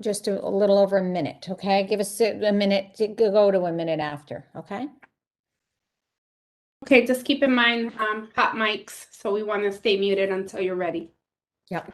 just a little over a minute, okay? Give us a minute to go to a minute after, okay? Okay, just keep in mind hot mics, so we want to stay muted until you're ready. Yep.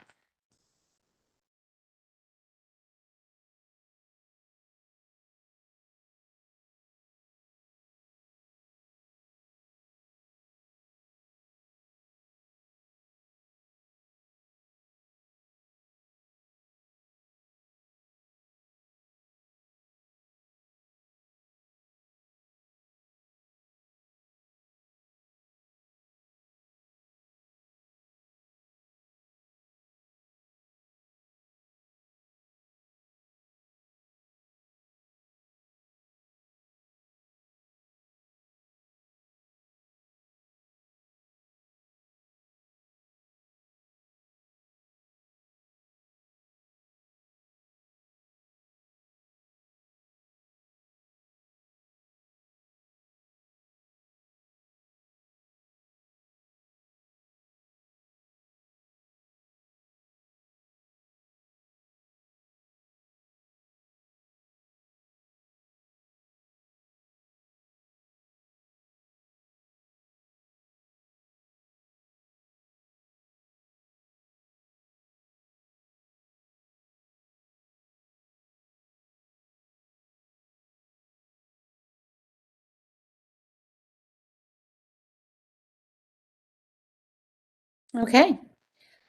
Okay.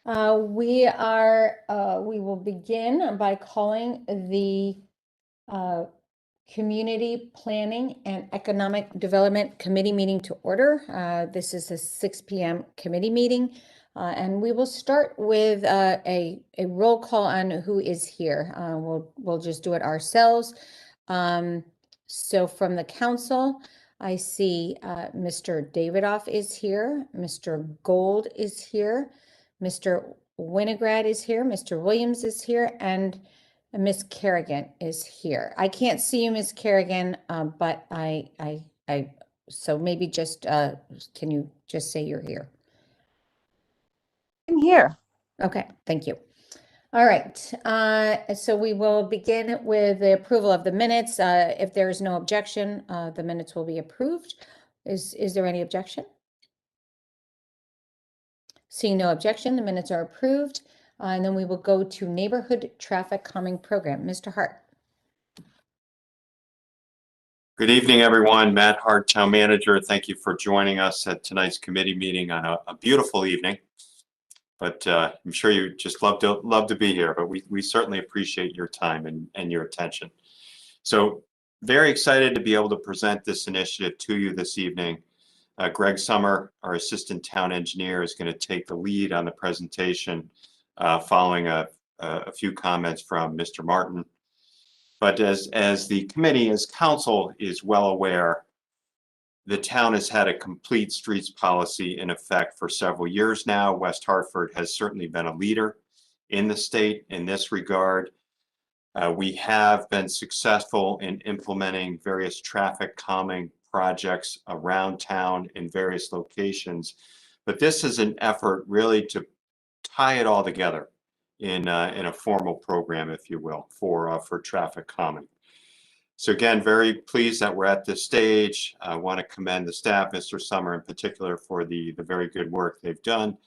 We will begin by calling the Community Planning and Economic Development Committee meeting to order. This is a 6 p.m. committee meeting, and we will start with a roll call on who is here. We'll just do it ourselves. So from the council, I see Mr. Davidoff is here, Mr. Gold is here, Mr. Winograd is here, Mr. Williams is here, and Miss Kerrigan is here. I can't see you, Miss Kerrigan, but so maybe just, can you just say you're here? I'm here. Okay, thank you. All right, so we will begin with the approval of the minutes. If there is no objection, the minutes will be approved. Is there any objection? Seeing no objection, the minutes are approved. And then we will go to Neighborhood Traffic Calming Program. Mr. Hart. Good evening, everyone. Matt Hart, Town Manager. Thank you for joining us at tonight's committee meeting on a beautiful evening. But I'm sure you just love to be here, but we certainly appreciate your time and your attention. So very excited to be able to present this initiative to you this evening. Greg Summer, our Assistant Town Engineer, is going to take the lead on the presentation following a few comments from Mr. Martin. But as the committee, as council is well aware, the town has had a complete streets policy in effect for several years now. West Hartford has certainly been a leader in the state in this regard. We have been successful in implementing various traffic calming projects around town in various locations, but this is an effort really to tie it all together in a formal program, if you will, for traffic calming. So again, very pleased that we're at this stage. I want to commend the staff, Mr. Summer in particular, for the very good work they've done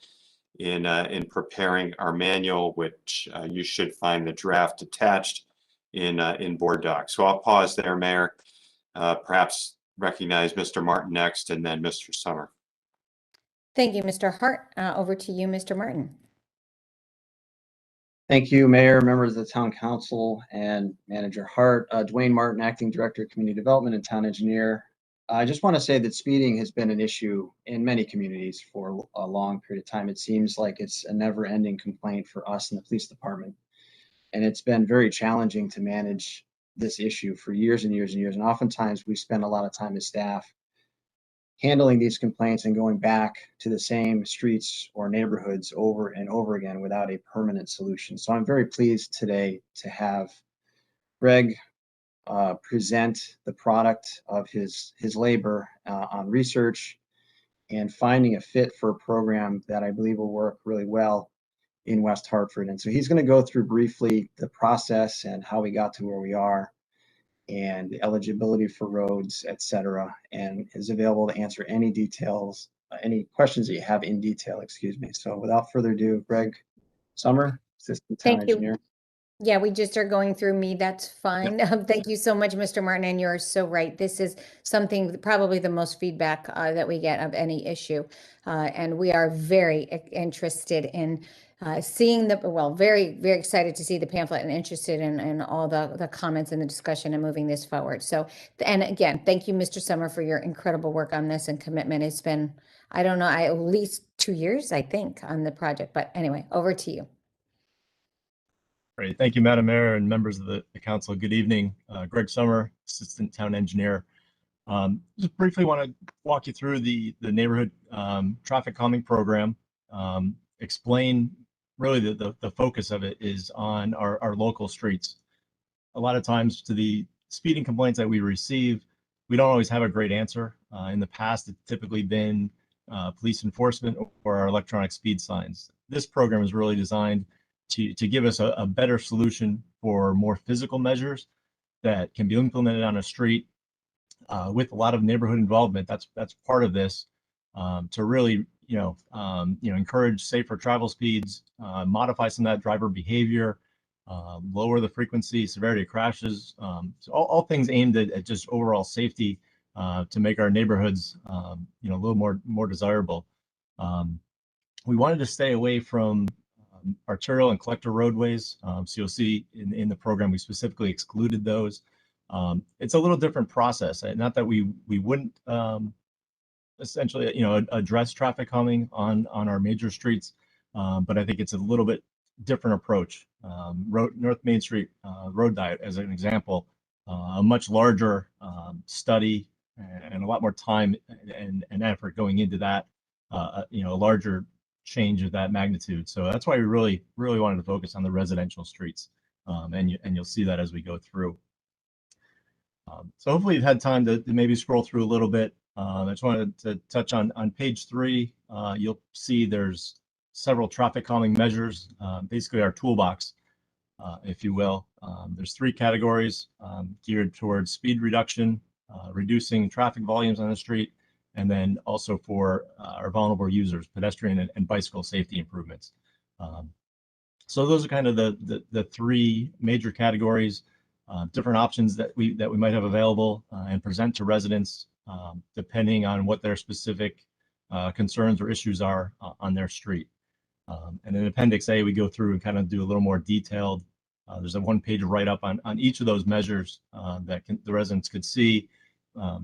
in preparing our manual, which you should find the draft attached in board docs. So I'll pause there, Mayor. Perhaps recognize Mr. Martin next, and then Mr. Summer. Thank you, Mr. Hart. Over to you, Mr. Martin. Thank you, Mayor, members of the Town Council, and Manager Hart. Dwayne Martin, Acting Director of Community Development and Town Engineer. I just want to say that speeding has been an issue in many communities for a long period of time. It seems like it's a never-ending complaint for us in the police department. And it's been very challenging to manage this issue for years and years and years. And oftentimes we spend a lot of time as staff handling these complaints and going back to the same streets or neighborhoods over and over again without a permanent solution. So I'm very pleased today to have Greg present the product of his labor on research and finding a fit for a program that I believe will work really well in West Hartford. And so he's going to go through briefly the process and how we got to where we are and the eligibility for roads, et cetera, and is available to answer any details, any questions that you have in detail, excuse me. So without further ado, Greg Summer, Assistant Town Thank you. Engineer. Yeah, we just are going through me. That's fine. Thank you so much, Mr. Martin. And you're so right. This is something, probably the most feedback that we get of any issue. And we are very interested in seeing very, very excited to see the pamphlet and interested in all the comments and the discussion and moving this forward. So, and again, thank you, Mr. Summer, for your incredible work on this and commitment. It's been, I don't know, at least 2 years, I think, on the project. But anyway, over to you. Great. Thank you, Madam Mayor and members of the council. Good evening. Greg Summer, Assistant Town Engineer. Just briefly want to walk you through the neighborhood traffic calming program. Explain really the focus of it is on our local streets. A lot of times to the speeding complaints that we receive, we don't always have a great answer. In the past, it's typically been police enforcement or our electronic speed signs. This program is really designed to give us a better solution for more physical measures that can be implemented on a street with a lot of neighborhood involvement. That's part of this to really encourage safer travel speeds, modify some of that driver behavior, lower the frequency, severity of crashes. So all things aimed at just overall safety to make our neighborhoods a little more desirable. We wanted to stay away from arterial and collector roadways. So you'll see in the program, we specifically excluded those. It's a little different process. Not that we wouldn't essentially, address traffic calming on our major streets, but I think it's a little bit different approach. North Main Street road diet, as an example, a much larger study and a lot more time and effort going into that, a larger change of that magnitude. So that's why we really wanted to focus on the residential streets, and you'll see that as we go through. So hopefully you've had time to maybe scroll through a little bit. I just wanted to touch on page 3. You'll see there's several traffic calming measures, basically our toolbox, if you will. There's 3 categories geared towards speed reduction, reducing traffic volumes on the street, and then also for our vulnerable users, pedestrian and bicycle safety improvements. So those are kind of the 3 major categories, different options that we might have available and present to residents depending on what their specific concerns or issues are on their street. And in Appendix A, we go through and kind of do a little more detailed. There's a 1-page write-up on each of those measures that the residents could see,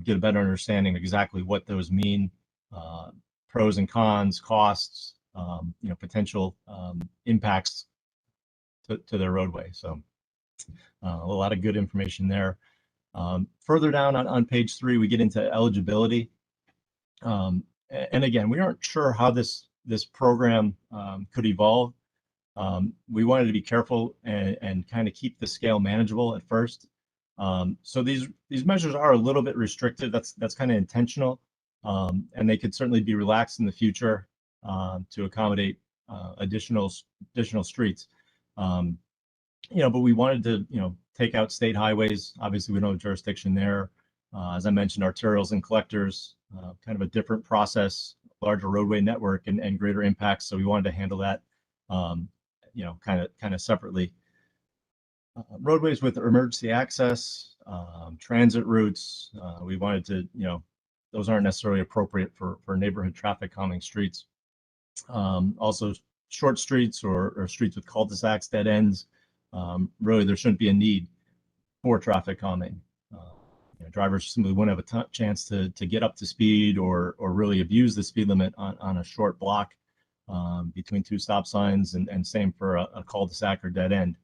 get a better understanding of exactly what those mean, pros and cons, costs, potential impacts to their roadway. So a lot of good information there. Further down on page 3, we get into eligibility. And again, we aren't sure how this program could evolve. We wanted to be careful and kind of keep the scale manageable at first. So these measures are a little bit restricted. That's kind of intentional, and they could certainly be relaxed in the future to accommodate additional streets. But we wanted to take out state highways. Obviously, we don't have jurisdiction there. As I mentioned, arterials and collectors, kind of a different process, larger roadway network and greater impacts. So we wanted to handle that, kind of separately. Roadways with emergency access, transit routes. We wanted to, those aren't necessarily appropriate for neighborhood traffic calming streets. Also, short streets or streets with cul-de-sacs, dead ends. Really, there shouldn't be a need for traffic calming. Drivers simply wouldn't have a chance to get up to speed or really abuse the speed limit on a short block between 2 stop signs, and same for a cul-de-sac or dead end.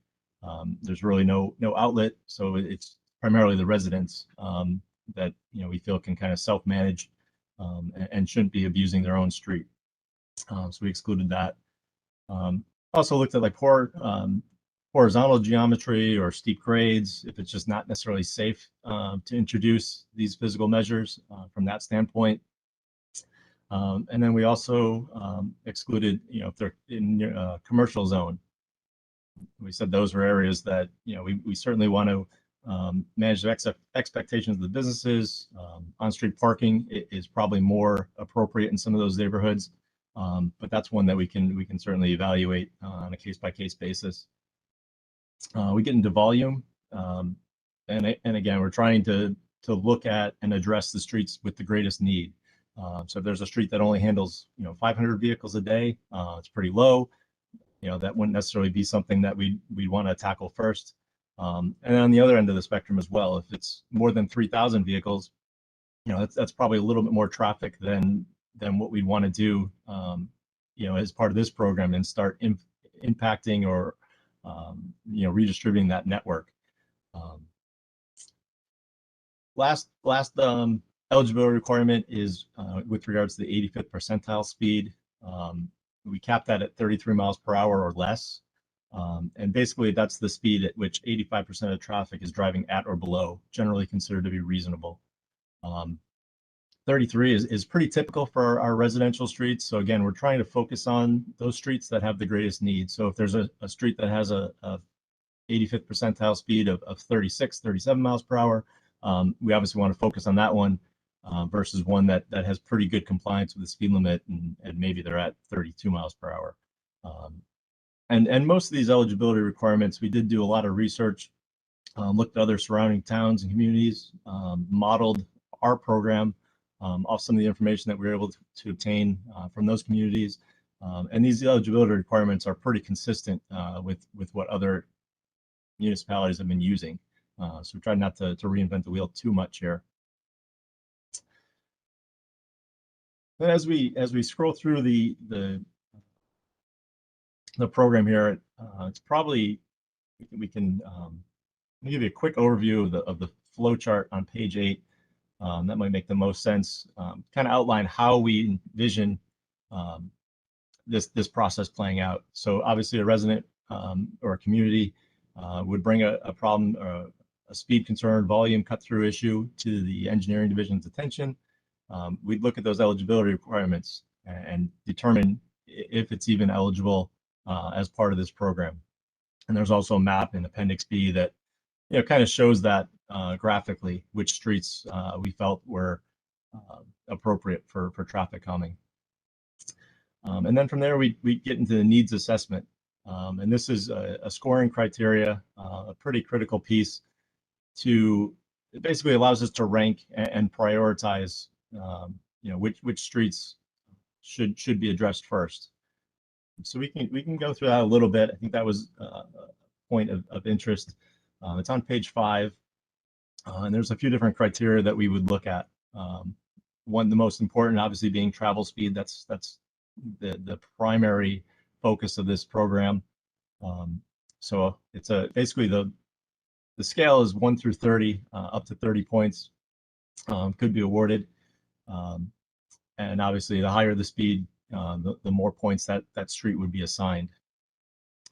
There's really no outlet, so it's primarily the residents that we feel can kind of self-manage and shouldn't be abusing their own street. So we excluded that. Also looked at like horizontal geometry or steep grades, if it's just not necessarily safe to introduce these physical measures from that standpoint. And then we also excluded, if they're in commercial zone. We said those were areas that, we certainly want to manage the expectations of the businesses. On-street parking is probably more appropriate in some of those neighborhoods, but that's one that we can certainly evaluate on a case-by-case basis. We get into volume, and again, we're trying to look at and address the streets with the greatest need. So if there's a street that only handles 500 vehicles a day, it's pretty low. That wouldn't necessarily be something that we'd want to tackle first. And on the other end of the spectrum as well, if it's more than 3,000 vehicles, that's probably a little bit more traffic than what we'd want to do, as part of this program and start impacting or redistributing that network. Last eligibility requirement is with regards to the 85th percentile speed. We cap that at 33 miles per hour or less. And basically that's the speed at which 85% of traffic is driving at or below, generally considered to be reasonable. 33 is pretty typical for our residential streets. So again, we're trying to focus on those streets that have the greatest need. So if there's a street that has a 85th percentile speed of 36, 37 miles per hour, we obviously want to focus on that one versus one that has pretty good compliance with the speed limit and maybe they're at 32 miles per hour. And most of these eligibility requirements, we did do a lot of research, looked at other surrounding towns and communities, modeled our program off some of the information that we were able to obtain from those communities. And these eligibility requirements are pretty consistent with what other municipalities have been using. So we try not to reinvent the wheel too much here. Then as we scroll through the program here, it's probably we can give you a quick overview of the flow chart on page 8. That might make the most sense. Kind of outline how we envision this process playing out. So obviously, a resident or a community would bring a problem, a speed concern, volume cut through issue to the engineering division's attention. We'd look at those eligibility requirements and determine if it's even eligible as part of this program. And there's also a map in Appendix B that kind of shows that graphically which streets we felt were appropriate for traffic calming. And then from there we get into the needs assessment, and this is a scoring criteria, a pretty critical piece to it basically allows us to rank and prioritize which streets should be addressed first. So we can go through that a little bit. I think that was a point of interest. It's on page 5, and there's a few different criteria that we would look at. One, the most important, obviously, being travel speed. That's the primary focus of this program. So it's basically the scale is 1 through 30, up to 30 points could be awarded, and obviously the higher the speed, the more points that street would be assigned.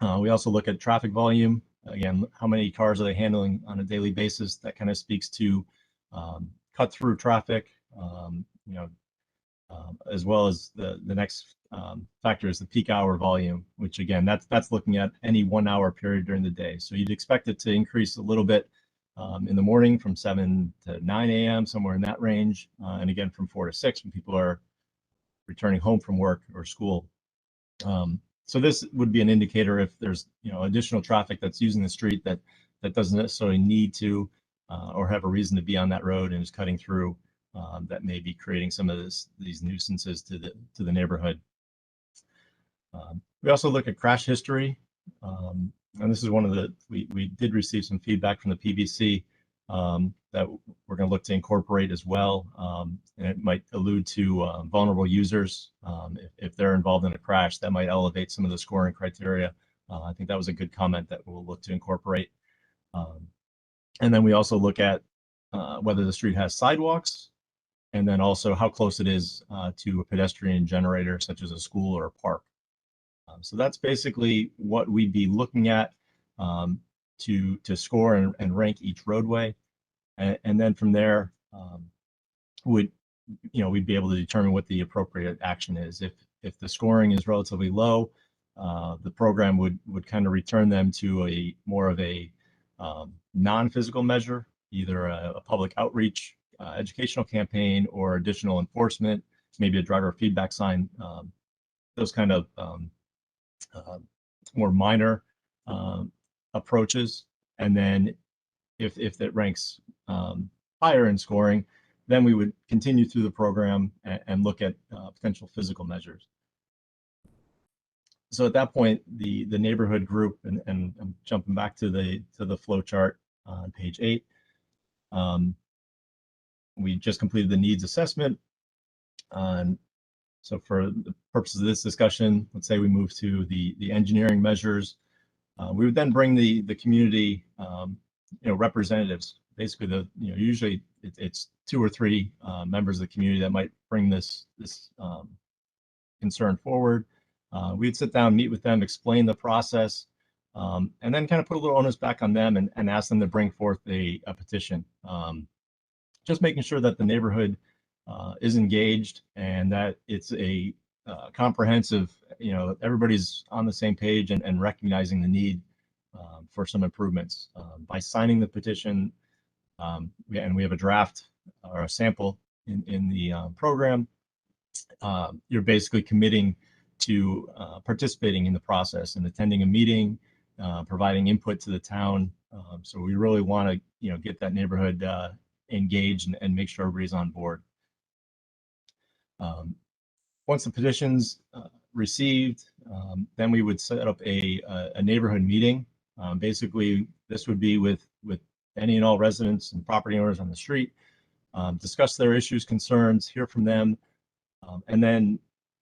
We also look at traffic volume. Again, how many cars are they handling on a daily basis? That kind of speaks to cut through traffic, as well as the next factor is the peak hour volume, which again, that's looking at any 1 hour period during the day. So you'd expect it to increase a little bit in the morning from 7 to 9 a.m., somewhere in that range. And again, from 4 to 6 when people are returning home from work or school. So this would be an indicator if there's additional traffic that's using the street that doesn't necessarily need to or have a reason to be on that road and is cutting through, that may be creating some of these nuisances to the neighborhood. We also look at crash history, and this is one of we did receive some feedback from the PBC that we're going to look to incorporate as well, and it might allude to vulnerable users. If they're involved in a crash, that might elevate some of the scoring criteria. I think that was a good comment that we'll look to incorporate. And then we also look at whether the street has sidewalks, and then also how close it is to a pedestrian generator, such as a school or a park. So that's basically what we'd be looking at to score and rank each roadway. And then from there, would we'd be able to determine what the appropriate action is. If the scoring is relatively low, the program would kind of return them to a more of a non-physical measure, either a public outreach educational campaign or additional enforcement, maybe a driver feedback sign, those kind of more minor approaches. And then if that ranks higher in scoring, then we would continue through the program and look at potential physical measures. So at that point, the neighborhood group, and I'm jumping back to the flow chart on page 8. We just completed the needs assessment. So for the purposes of this discussion, let's say we move to the engineering measures. We would then bring the community, representatives. Basically, usually it's 2 or 3 members of the community that might bring this concern forward. We'd sit down, meet with them, explain the process, and then kind of put a little onus back on them and ask them to bring forth a petition. Just making sure that the neighborhood is engaged and that it's a comprehensive, everybody's on the same page and recognizing the need for some improvements. By signing the petition, and we have a draft or a sample in the program, you're basically committing to participating in the process and attending a meeting, providing input to the town. So we really want to, get that neighborhood engaged and make sure everybody's on board. Once the petition's received, then we would set up a neighborhood meeting. Basically, this would be with any and all residents and property owners on the street, discuss their issues, concerns, hear from them, and then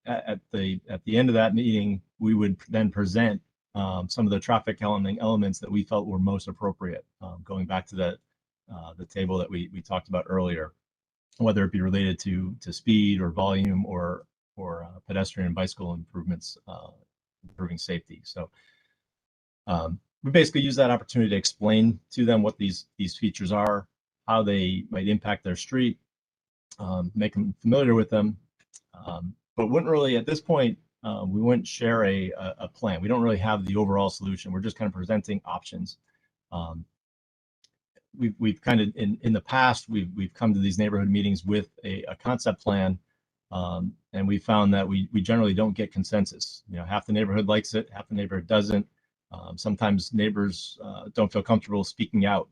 at the end of that meeting, we would then present some of the traffic elements that we felt were most appropriate, going back to the table that we talked about earlier, whether it be related to speed or volume or pedestrian and bicycle improvements, improving safety. So we basically use that opportunity to explain to them what these features are, how they might impact their street, make them familiar with them, but wouldn't really, at this point, we wouldn't share a plan. We don't really have the overall solution. We're just kind of presenting options. We've kind of in the past we've come to these neighborhood meetings with a concept plan, and we found that we generally don't get consensus. Half the neighborhood likes it, half the neighborhood doesn't. Sometimes neighbors don't feel comfortable speaking out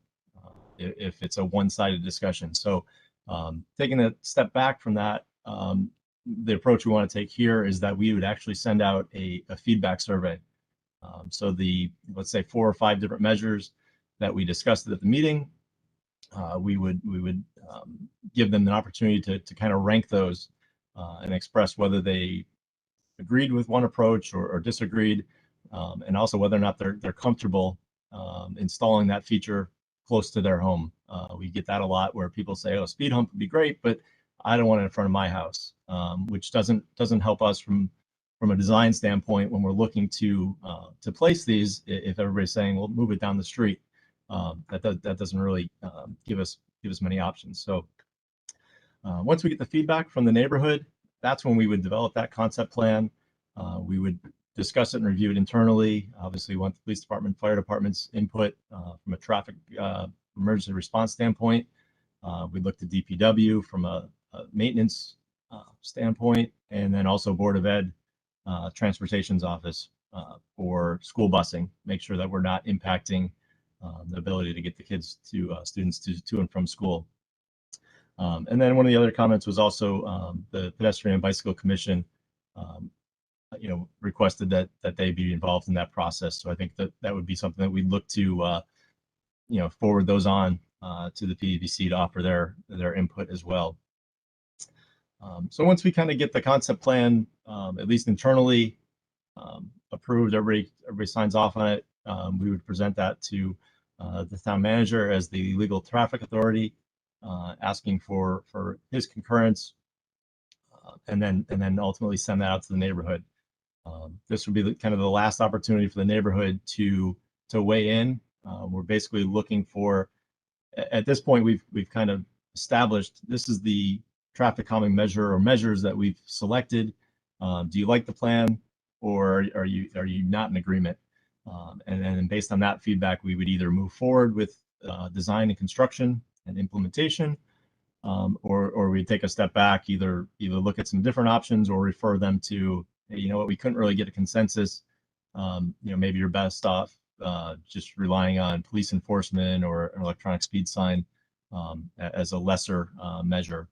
if it's a one-sided discussion. So taking a step back from that, the approach we want to take here is that we would actually send out a feedback survey. So let's say 4 or 5 different measures that we discussed at the meeting, we would give them an opportunity to kind of rank those and express whether they agreed with one approach or disagreed, and also whether or not they're comfortable installing that feature close to their home. We get that a lot where people say, "Oh, speed hump would be great, but I don't want it in front of my house," which doesn't help us from a design standpoint when we're looking to place these. If everybody's saying, "Well, move it down the street," that doesn't really give us many options. So once we get the feedback from the neighborhood, that's when we would develop that concept plan. We would discuss it and review it internally. Obviously, we want the police department, fire department's input from a traffic emergency response standpoint. We look to DPW from a maintenance standpoint, and then also Board of Ed, Transportation's office for school busing. Make sure that we're not impacting the ability to get the kids students to and from school. And then one of the other comments was also the Pedestrian and Bicycle Commission, requested that they be involved in that process. So I think that would be something that we'd look to, forward those on to the PDBC to offer their input as well. So once we kind of get the concept plan, at least internally, approved, everybody signs off on it, we would present that to the town manager as the legal traffic authority, asking for his concurrence, and then ultimately send that out to the neighborhood. This would be kind of the last opportunity for the neighborhood to weigh in. We're basically looking for, at this point, we've kind of established this is the traffic calming measure or measures that we've selected. Do you like the plan, or are you not in agreement? And then based on that feedback, we would either move forward with design and construction and implementation, or we take a step back, either look at some different options or refer them to, hey, you know what, we couldn't really get a consensus. Maybe you're best off just relying on police enforcement or an electronic speed sign as a lesser measure.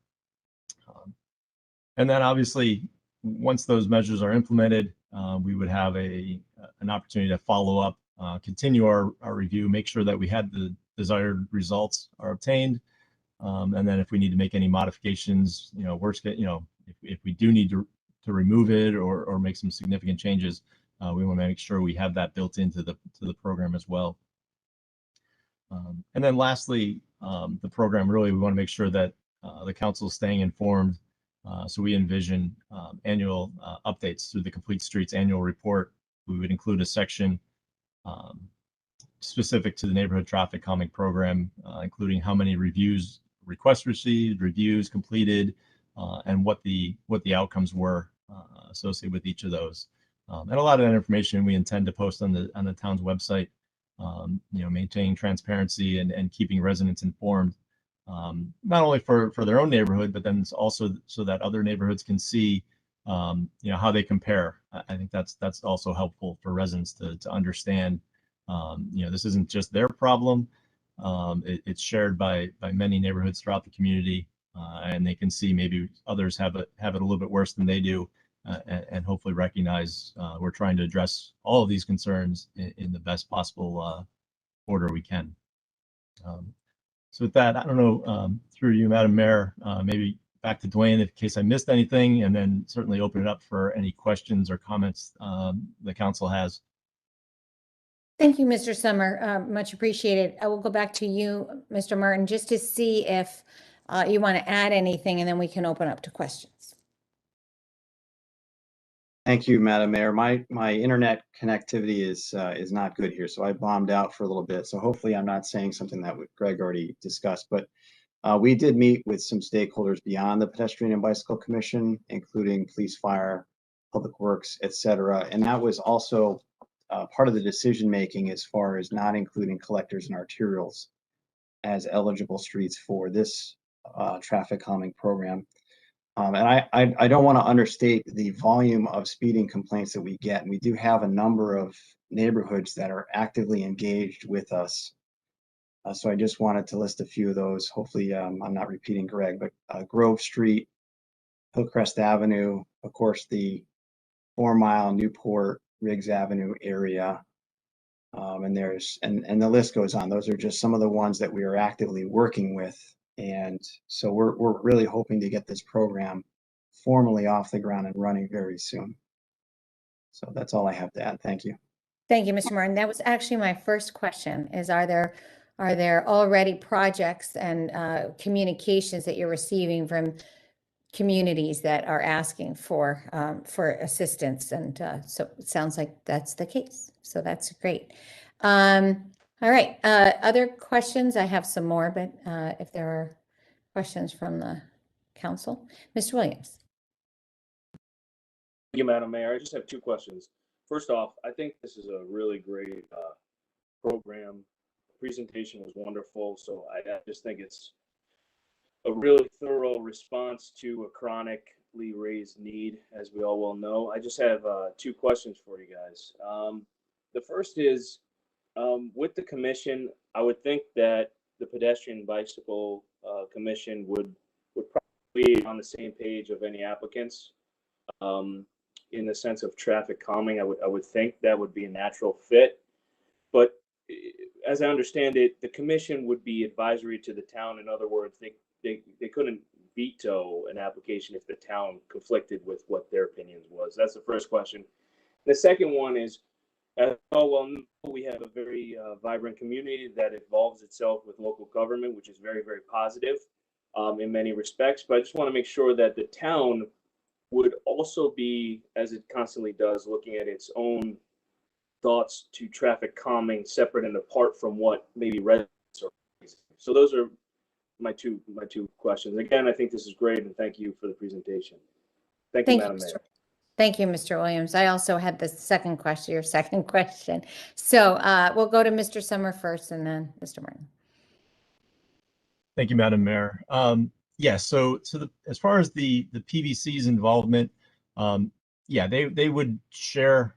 And then obviously, once those measures are implemented, we would have an opportunity to follow up, continue our review, make sure that we had the desired results are obtained. And then if we need to make any modifications, if we do need to remove it or make some significant changes, we want to make sure we have that built into the program as well. And then lastly, the program, really, we want to make sure that the council is staying informed. So we envision annual updates through the Complete Streets annual report. We would include a section specific to the neighborhood traffic calming program, including how many requests received, reviews completed, and what the outcomes were associated with each of those. And a lot of that information we intend to post on the town's website. Maintaining transparency and keeping residents informed, not only for their own neighborhood, but then also so that other neighborhoods can see, how they compare. I think that's also helpful for residents to understand. This isn't just their problem. It's shared by many neighborhoods throughout the community, and they can see maybe others have it a little bit worse than they do, and hopefully recognize we're trying to address all of these concerns in the best possible order we can. So with that, I don't know, through you, Madam Mayor, maybe back to Dwayne in case I missed anything, and then certainly open it up for any questions or comments the council has. Thank you, Mr. Summer. Much appreciated. I will go back to you, Mr. Martin, just to see if you want to add anything, and then we can open up to questions. Thank you, Madam Mayor. My internet connectivity is not good here, so I bombed out for a little bit. So hopefully I'm not saying something that Greg already discussed, but we did meet with some stakeholders beyond the Pedestrian and Bicycle Commission, including police, fire, public works, etc. And that was also part of the decision making as far as not including collectors and arterials as eligible streets for this traffic calming program. And I don't want to understate the volume of speeding complaints that we get. And we do have a number of neighborhoods that are actively engaged with us. So I just wanted to list a few of those. Hopefully I'm not repeating Greg, but Grove Street, Hillcrest Avenue, of course, the 4 Mile, Newport, Riggs Avenue area. And the list goes on. Those are just some of the ones that we are actively working with. And so we're really hoping to get this program formally off the ground and running very soon. So that's all I have to add. Thank you. Thank you, Mr. Martin. That was actually my first question, is are there already projects and communications that you're receiving from communities that are asking for assistance? And so it sounds like that's the case. So that's great. All right. Other questions? I have some more, but if there are questions from the council, Mr. Williams. Thank you, Madam Mayor. I just have 2 questions. First off, I think this is a really great program. The presentation was wonderful. So I just think it's a really thorough response to a chronically raised need, as we all well know. I just have 2 questions for you guys. The first is, with the commission, I would think that the Pedestrian Bicycle Commission would probably be on the same page of any applicants. In the sense of traffic calming, I would think that would be a natural fit. But as I understand it, the commission would be advisory to the town. In other words, they couldn't veto an application if the town conflicted with what their opinions was. That's the first question. The second one is, we have a very vibrant community that involves itself with local government, which is very, very positive in many respects. But I just want to make sure that the town would also be, as it constantly does, looking at its own thoughts to traffic calming separate and apart from what maybe residents are. So those are my two questions. Again, I think this is great, and thank you for the presentation. Thank you, Madam Mayor. Thank you, Mr. Williams. I also had the second question, your second question. So we'll go to Mr. Summer first and then Mr. Martin. Thank you, Madam Mayor. Yeah, so as far as the PVC's involvement, yeah, they would share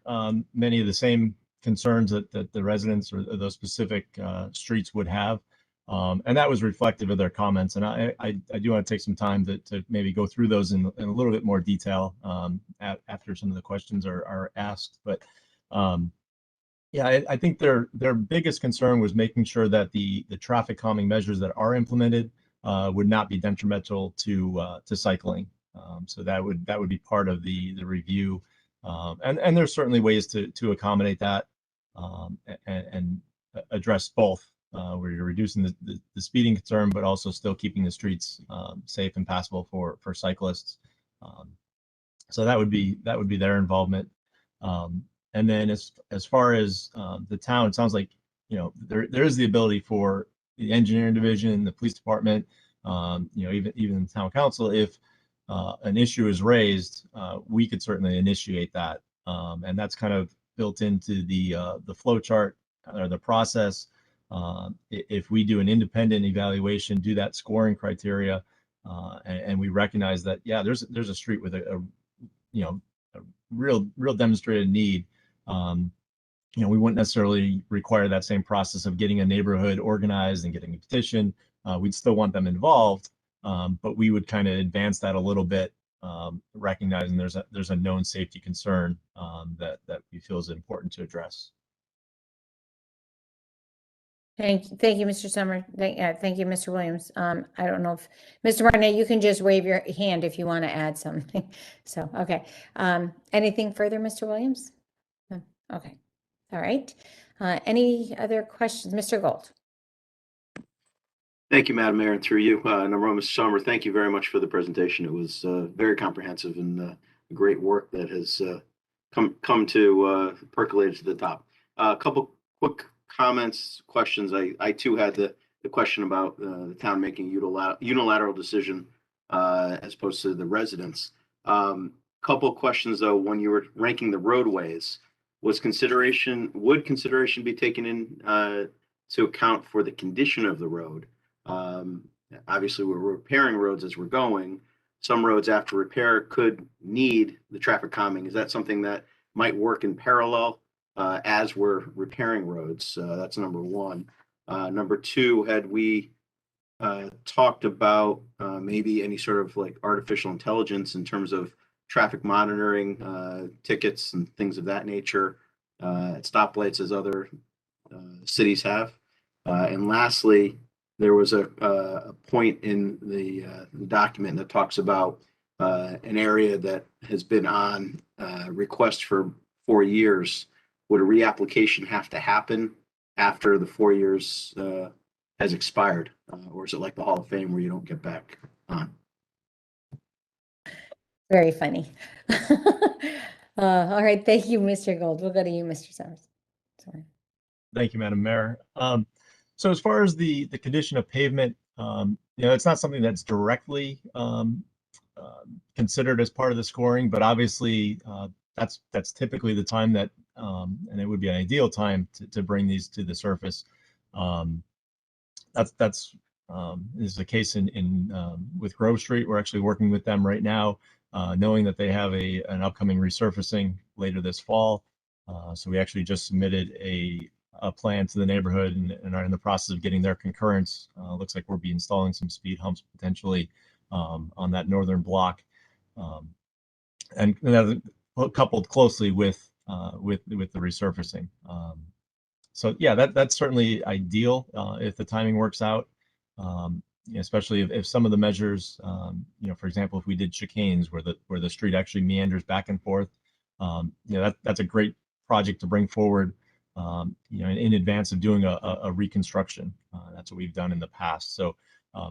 many of the same concerns that the residents or those specific streets would have. And that was reflective of their comments. And I do want to take some time to maybe go through those in a little bit more detail after some of the questions are asked. But yeah, I think their biggest concern was making sure that the traffic calming measures that are implemented would not be detrimental to cycling. So that would be part of the review. And there's certainly ways to accommodate that and address both. Where you're reducing the speeding concern, but also still keeping the streets safe and passable for cyclists. So that would be their involvement. And then as far as the town, it sounds like there is the ability for the engineering division, the police department, even the town council, if an issue is raised, we could certainly initiate that, and that's kind of built into the flow chart or the process. If we do an independent evaluation, do that scoring criteria, and we recognize that, yeah, there's a street with a real demonstrated need, we wouldn't necessarily require that same process of getting a neighborhood organized and getting a petition. We'd still want them involved, but we would kind of advance that a little bit, recognizing there's a known safety concern that we feel is important to address. Thank you, Mr. Summer. Thank you, Mr. Williams. I don't know if Mr. Martinet, you can just wave your hand if you want to add something. So, okay. Anything further, Mr. Williams? No? Okay. All right. Any other questions? Mr. Gold. Thank you, Madam Mayor, and through you, number one, Mr. Sommer, thank you very much for the presentation. It was very comprehensive and great work that has come to percolate to the top. A couple quick comments, questions. I too had the question about the town making unilateral decision as opposed to the residents. Couple questions though, when you were ranking the roadways, would consideration be taken in to account for the condition of the road? Obviously we're repairing roads as we're going. Some roads after repair could need the traffic calming. Is that something that might work in parallel as we're repairing roads? That's number one. Number two, had we talked about maybe any sort of like artificial intelligence in terms of traffic monitoring, tickets and things of that nature at stoplights as other cities have? And lastly, there was a point in the document that talks about an area that has been on request for 4 years. Would a reapplication have to happen after the 4 years has expired? Or is it like the Hall of Fame where you don't get back on? Very funny. All right. Thank you, Mr. Gold. We'll go to you, Mr. Summers. Sorry. Thank you, Madam Mayor. So as far as the condition of pavement, it's not something that's directly considered as part of the scoring, but obviously that's typically the time that, and it would be an ideal time to bring these to the surface. That's is the case with Grove Street. We're actually working with them right now, knowing that they have an upcoming resurfacing later this fall. So we actually just submitted a plan to the neighborhood and are in the process of getting their concurrence. Looks like we'll be installing some speed humps potentially on that northern block, and coupled closely with the resurfacing. So yeah, that's certainly ideal if the timing works out, especially if some of the measures, for example, if we did chicanes where the street actually meanders back and forth, that's a great project to bring forward. In advance of doing a reconstruction. That's what we've done in the past. So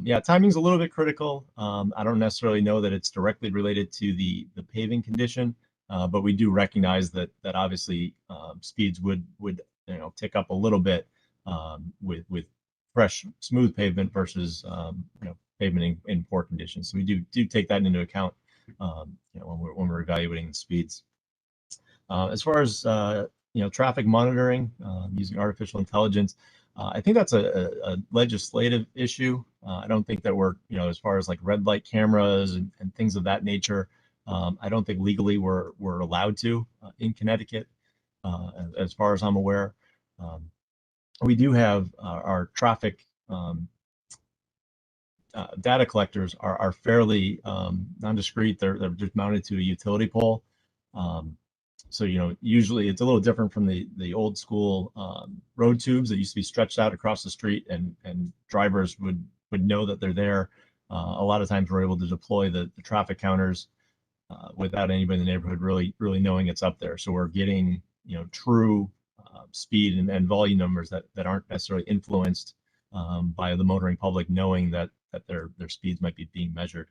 yeah, timing's a little bit critical. I don't necessarily know that it's directly related to the paving condition, but we do recognize that obviously speeds would tick up a little bit with fresh, smooth pavement versus pavement in poor conditions. So we do take that into account when we're evaluating the speeds. As far as traffic monitoring using artificial intelligence, I think that's a legislative issue. I don't think that we're as far as like red light cameras and things of that nature. I don't think legally we're allowed to in Connecticut, as far as I'm aware. We do have our traffic data collectors are fairly non-discrete. They're just mounted to a utility pole. So usually it's a little different from the old school road tubes that used to be stretched out across the street, and drivers would know that they're there. A lot of times we're able to deploy the traffic counters without anybody in the neighborhood really knowing it's up there. So we're getting true speed and volume numbers that aren't necessarily influenced by the motoring public knowing that their speeds might be being measured.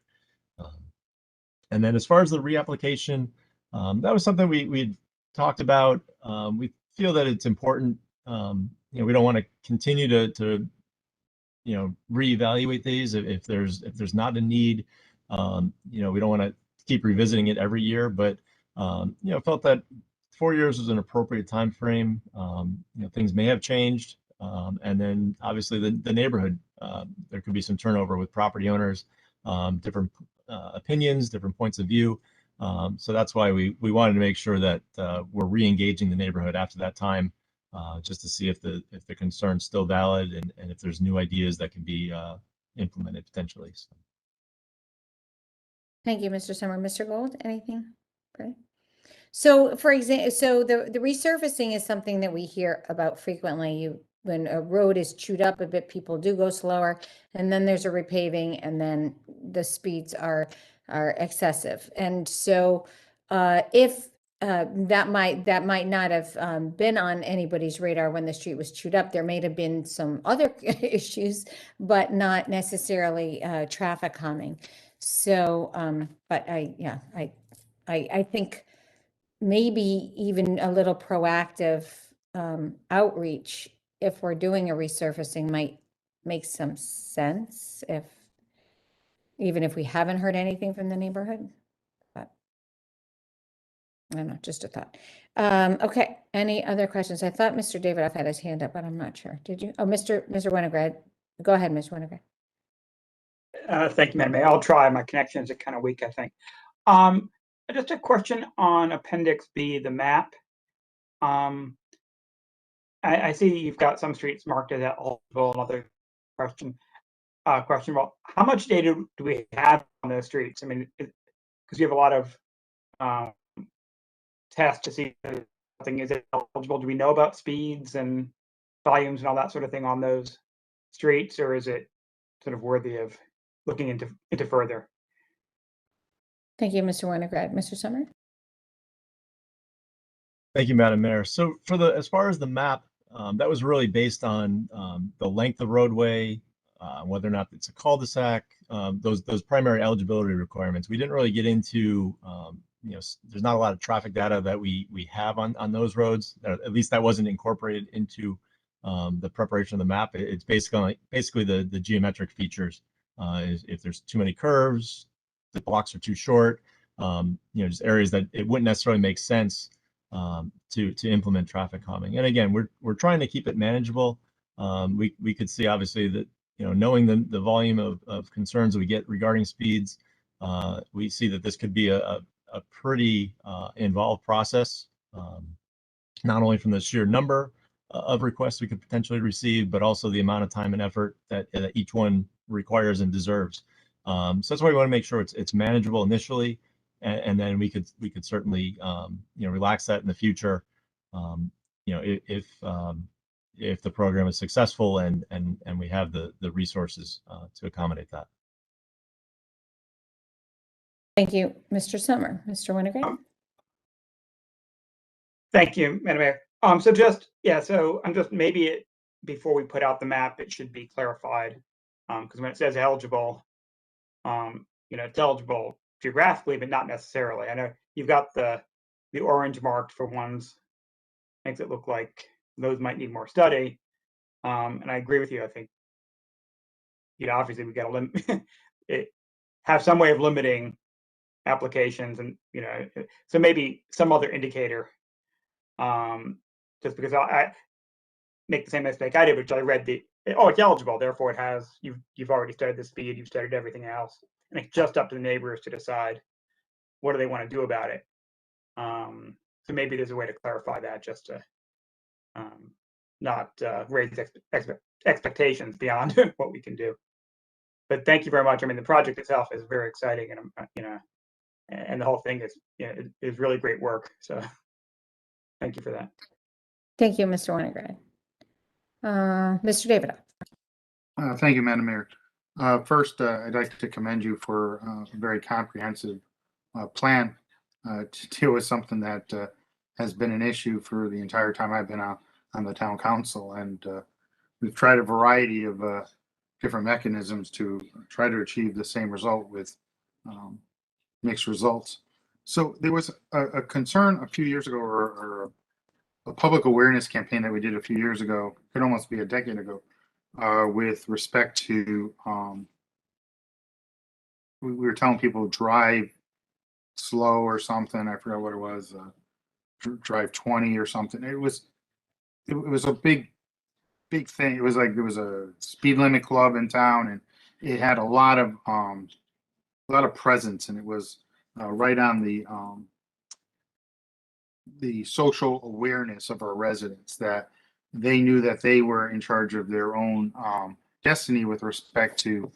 And then as far as the reapplication, that was something we talked about. We feel that it's important. We don't want to continue to reevaluate these if there's not a need. We don't want to keep revisiting it every year, but felt that 4 years was an appropriate time frame. Things may have changed, and then obviously the neighborhood, there could be some turnover with property owners, different opinions, different points of view. So that's why we wanted to make sure that we're re-engaging the neighborhood after that time, just to see if the concern's still valid and if there's new ideas that can be implemented potentially. So. Thank you, Mr. Summer. Mr. Gold, anything? Great. So for example, so the resurfacing is something that we hear about frequently. When a road is chewed up a bit, people do go slower, and then there's a repaving, and then the speeds are excessive. And so if that might not have been on anybody's radar when the street was chewed up, there may have been some other issues, but not necessarily traffic calming. So, but I think maybe even a little proactive outreach, if we're doing a resurfacing, might make some sense, even if we haven't heard anything from the neighborhood. But I don't know, just a thought. Okay, any other questions? I thought Mr. Davidoff had his hand up, but I'm not sure. Did you? Oh, Mr. Winograd. Go ahead, Mr. Winograd. Thank you, Madam Mayor. I'll try. My connections are kind of weak, I think. Just a question on Appendix B, the map. I see you've got some streets marked as eligible. Another question. Well, how much data do we have on those streets? I mean, because you have a lot of tests to see if something is eligible. Do we know about speeds and volumes and all that sort of thing on those streets, or is it sort of worthy of looking into further? Thank you, Mr. Winograd. Mr. Summer? Thank you, Madam Mayor. So as far as the map, that was really based on the length of roadway, whether or not it's a cul-de-sac, those primary eligibility requirements. We didn't really get into, there's not a lot of traffic data that we have on those roads. At least that wasn't incorporated into the preparation of the map. It's basically the geometric features. If there's too many curves, the blocks are too short, just areas that it wouldn't necessarily make sense to implement traffic calming. And again, we're trying to keep it manageable. We could see obviously that knowing the volume of concerns that we get regarding speeds, we see that this could be a pretty involved process, not only from the sheer number of requests we could potentially receive, but also the amount of time and effort that each one requires and deserves. So that's why we want to make sure it's manageable initially, and then we could certainly relax that in the future, if the program is successful and we have the resources to accommodate that. Thank you, Mr. Summer. Mr. Winograd? Thank you, Madam Mayor. So I'm just maybe before we put out the map, it should be clarified, because when it says eligible, it's eligible geographically, but not necessarily. I know you've got the orange marked for ones, makes it look like those might need more study. And I agree with you. I think obviously we got to limit have some way of limiting applications, and so maybe some other indicator. Just because I make the same mistake I did, which I read it's eligible, therefore it has, you've already studied the speed, you've studied everything else, and it's just up to the neighbors to decide what do they want to do about it. So maybe there's a way to clarify that, just to not raise expectations beyond what we can do. But thank you very much. I mean, the project itself is very exciting, and and the whole thing is really great work. So thank you for that. Thank you, Mr. Winograd. Mr. David. Thank you, Madam Mayor. First, I'd like to commend you for a very comprehensive plan to deal with something that has been an issue for the entire time I've been on the town council. And we've tried a variety of different mechanisms to try to achieve the same result with mixed results. So there was a concern a few years ago, or a public awareness campaign that we did a few years ago, could almost be a decade ago, with respect to we were telling people drive slow or something. I forgot what it was. Drive 20 or something. It was a big thing. It was like there was a speed limit club in town, and it had a lot of presence, and it was right on the social awareness of our residents, that they knew that they were in charge of their own destiny with respect to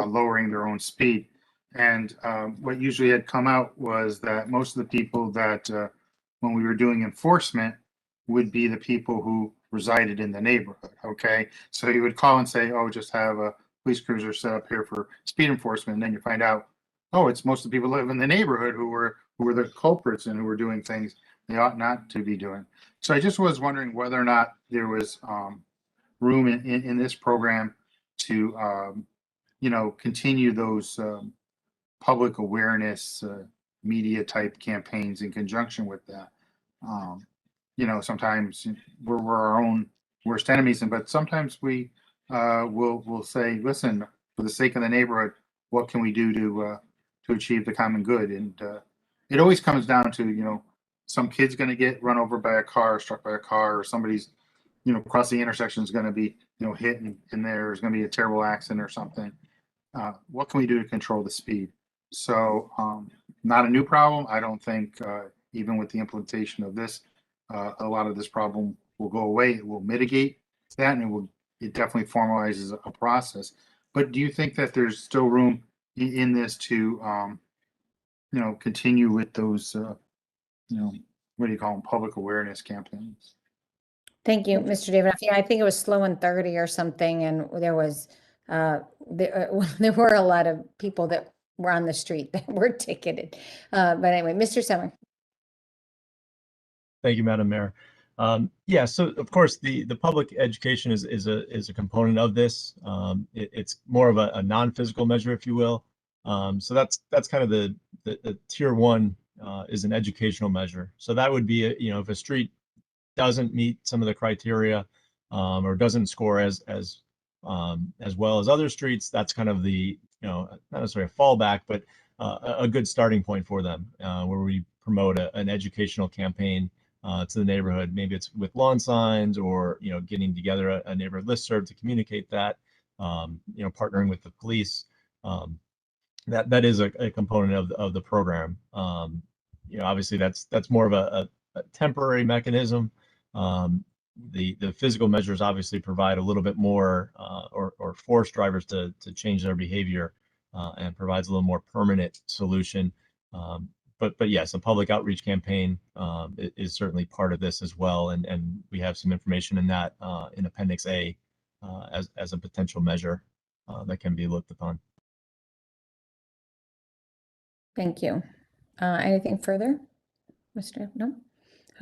lowering their own speed. And what usually had come out was that most of the people that when we were doing enforcement would be the people who resided in the neighborhood. Okay, so you would call and say, oh, just have a police cruiser set up here for speed enforcement, and then you find out, oh, it's most of the people who live in the neighborhood who were the culprits and who were doing things they ought not to be doing. So I just was wondering whether or not there was room in this program to continue those public awareness media type campaigns in conjunction with that. Sometimes we're our own worst enemies, but sometimes we will say, listen, for the sake of the neighborhood, what can we do to achieve the common good? And it always comes down to, some kid's going to get run over by a car, struck by a car, or somebody's, across the intersection is going to be, hit, and there's going to be a terrible accident or something. What can we do to control the speed? So not a new problem. I don't think even with the implementation of this, a lot of this problem will go away. It will mitigate that, and it definitely formalizes a process. But do you think that there's still room in this to, continue with those, what do you call them, public awareness campaigns? Thank you, Mr. David. Yeah, I think it was slow and 30 or something, and there was there were a lot of people that were on the street that were ticketed. But anyway, Mr. Summer. Thank you, Madam Mayor. Yeah, so of course the public education is a component of this. It's more of a non-physical measure, if you will. So that's kind of the tier one is an educational measure. So that would be if a street doesn't meet some of the criteria or doesn't score as well as other streets, that's kind of the not necessarily a fallback, but a good starting point for them, where we promote an educational campaign to the neighborhood. Maybe it's with lawn signs, or getting together a neighborhood listserv to communicate that. Partnering with the police. That is a component of the program. Obviously that's more of a temporary mechanism. The physical measures obviously provide a little bit more or force drivers to change their behavior and provides a little more permanent solution. But yes, a public outreach campaign is certainly part of this as well, and we have some information in that in Appendix A as a potential measure that can be looked upon. Thank you. Anything further, Mr. No?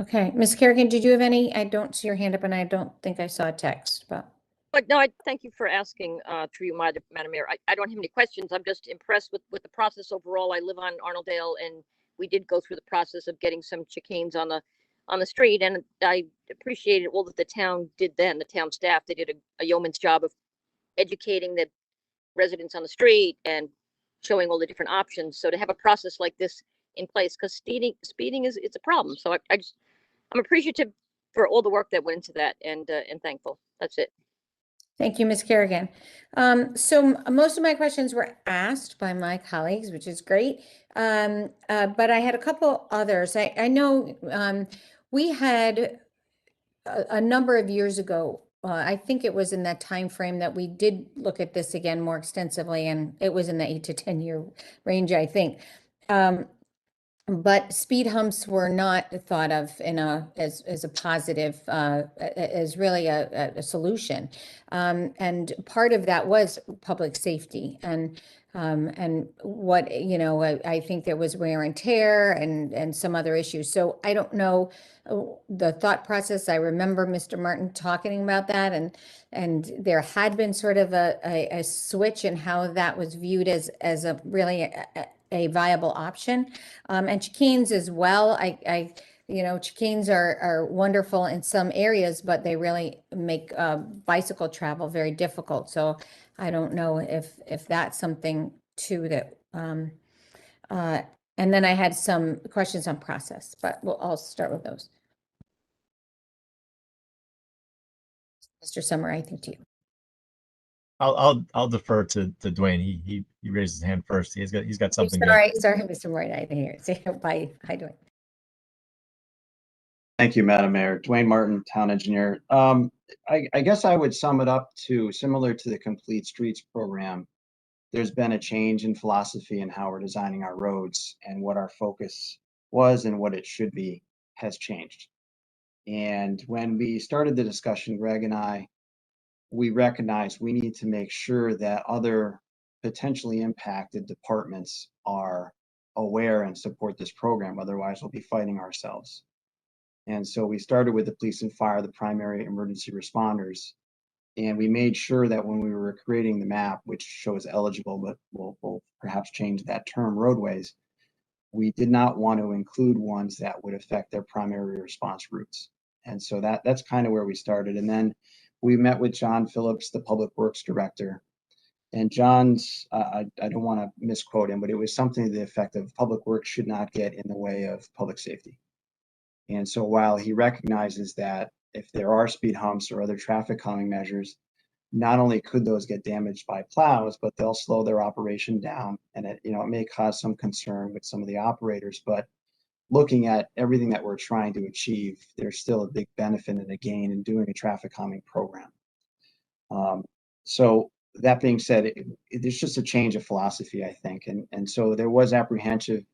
Okay, Ms. Kerrigan, did you have any? I don't see your hand up, and I don't think I saw a text, but no, I thank you for asking through you, Madam Mayor. I don't have any questions. I'm just impressed with the process overall. I live on Arnoldale, and we did go through the process of getting some chicanes on the street, and I appreciated all that the town did then. The town staff, they did a yeoman's job of educating the residents on the street and showing all the different options. So to have a process like this in place, because speeding is it's a problem. So I'm appreciative for all the work that went into that, and thankful. That's it. Thank you, Ms. Kerrigan. So most of my questions were asked by my colleagues, which is great. But I had a couple others. I know we had a number of years ago, I think it was in that time frame that we did look at this again more extensively, and it was in the 8 to 10 year range, I think. But speed humps were not thought of in as a positive, as really a solution. And part of that was public safety and what, I think there was wear and tear and some other issues. So I don't know the thought process. I remember Mr. Martin talking about that, and there had been sort of a switch in how that was viewed as a really a viable option. And chicanes as well. Chicanes are wonderful in some areas, but they really make bicycle travel very difficult. So I don't know if that's something too that, and then I had some questions on process, but I'll start with those. Mr. Summer, I think to you. I'll defer to Dwayne. He raised his hand first. He's got something. Sorry, Mr. Moore, I didn't hear. Say bye. Hi, Dwayne. Thank you, Madam Mayor. Dwayne Martin, Town Engineer. I guess I would sum it up to similar to the Complete Streets program. There's been a change in philosophy in how we're designing our roads, and what our focus was and what it should be has changed. And when we started the discussion, Greg and I, we recognized we need to make sure that other potentially impacted departments are aware and support this program. Otherwise, we'll be fighting ourselves. And so we started with the police and fire, the primary emergency responders. And we made sure that when we were creating the map, which shows eligible, but we'll perhaps change that term, roadways, we did not want to include ones that would affect their primary response routes. And so that's kind of where we started. And then we met with John Phillips, the Public Works Director. And John's, I don't want to misquote him, but it was something to the effect of public works should not get in the way of public safety. And so while he recognizes that if there are speed humps or other traffic calming measures, not only could those get damaged by plows, but they'll slow their operation down. And it may cause some concern with some of the operators, but looking at everything that we're trying to achieve, there's still a big benefit and a gain in doing a traffic calming program. So that being said, there's just a change of philosophy, I think. And so there was apprehension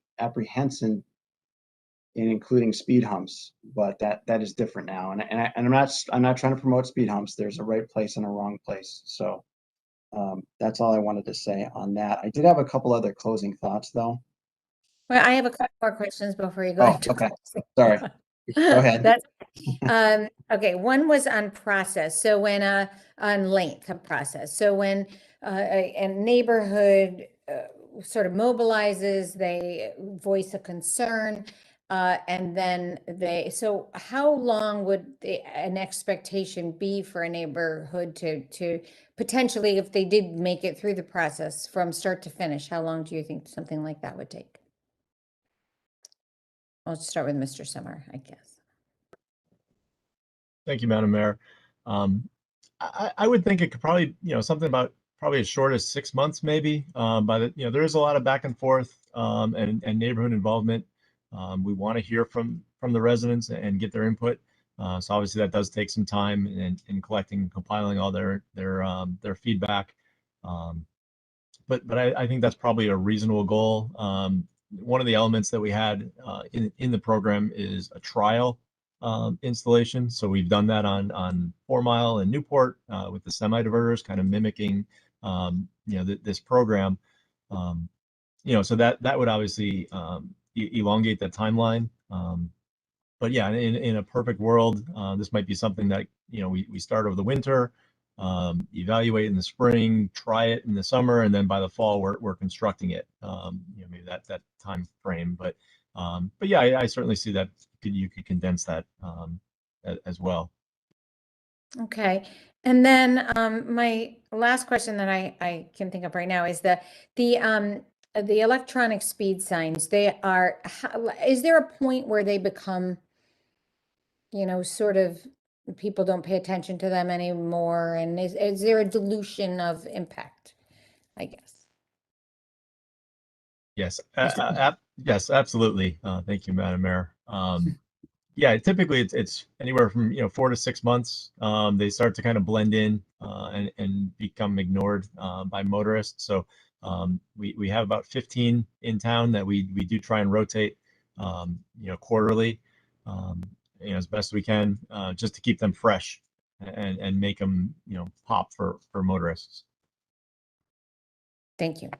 in including speed humps, but that is different now. And I'm not trying to promote speed humps. There's a right place and a wrong place. So that's all I wanted to say on that. I did have a couple other closing thoughts though. Well, I have a couple more questions before you go. Oh, okay. Sorry. Go ahead. That's okay. One was on process. So when on length of process. So when a neighborhood sort of mobilizes, they voice a concern, and then so how long would an expectation be for a neighborhood to potentially, if they did make it through the process from start to finish, how long do you think something like that would take? I'll start with Mr. Summer, I guess. Thank you, Madam Mayor. I would think it could probably, something about probably as short as 6 months, maybe. But there is a lot of back and forth and neighborhood involvement. We want to hear from the residents and get their input. So obviously that does take some time in collecting and compiling all their feedback. But I think that's probably a reasonable goal. One of the elements that we had in the program is a trial installation. So we've done that on 4 Mile and Newport with the semi-diverters, kind of mimicking this program. So that would obviously elongate that timeline. But yeah, in a perfect world, this might be something that we start over the winter, evaluate in the spring, try it in the summer, and then by the fall we're constructing it. Maybe that time frame. But yeah, I certainly see that you could condense that as well. Okay. And then my last question that I can think of right now is the electronic speed signs. They are, is there a point where they become, you know, sort of people don't pay attention to them anymore? And is there a dilution of impact, I guess? Yes, Mr. yes, absolutely. Thank you, Madam Mayor. Yeah, typically it's anywhere from 4 to 6 months. They start to kind of blend in and become ignored by motorists. So we have about 15 in town that we do try and rotate, quarterly, as best we can, just to keep them fresh and make them pop for motorists. Thank you.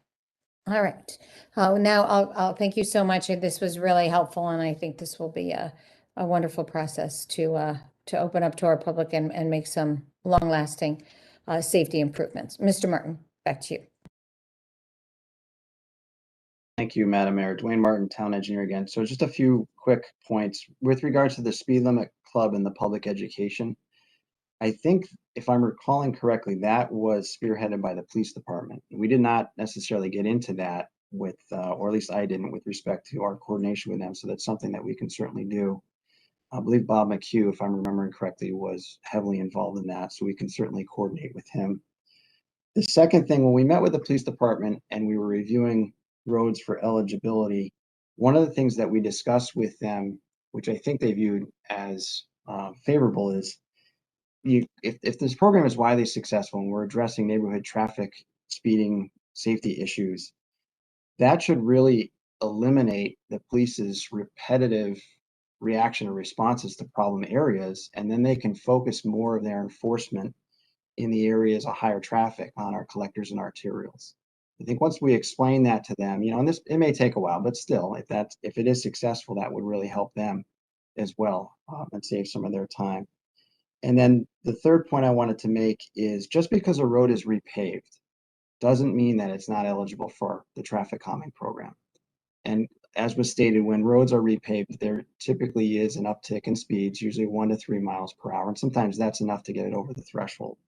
All right. Now I'll thank you so much. This was really helpful, and I think this will be a wonderful process to open up to our public and make some long-lasting safety improvements. Mr. Martin, back to you. Thank you, Madam Mayor. Dwayne Martin, Town Engineer again. So just a few quick points with regards to the speed limit club and the public education. I think if I'm recalling correctly, that was spearheaded by the police department. We did not necessarily get into that with, or at least I didn't, with respect to our coordination with them. So that's something that we can certainly do. I believe Bob McHugh, if I'm remembering correctly, was heavily involved in that. So we can certainly coordinate with him. The second thing, when we met with the police department and we were reviewing roads for eligibility, one of the things that we discussed with them, which I think they viewed as favorable, is if this program is widely successful and we're addressing neighborhood traffic speeding safety issues, that should really eliminate the police's repetitive reaction or responses to problem areas, and then they can focus more of their enforcement in the areas of higher traffic on our collectors and arterials. I think once we explain that to them, and this, it may take a while, but still, if it is successful, that would really help them as well, and save some of their time. And then the third point I wanted to make is just because a road is repaved doesn't mean that it's not eligible for the traffic calming program. And as was stated, when roads are repaved, there typically is an uptick in speeds, usually 1 to 3 miles per hour. And sometimes that's enough to get it over the threshold.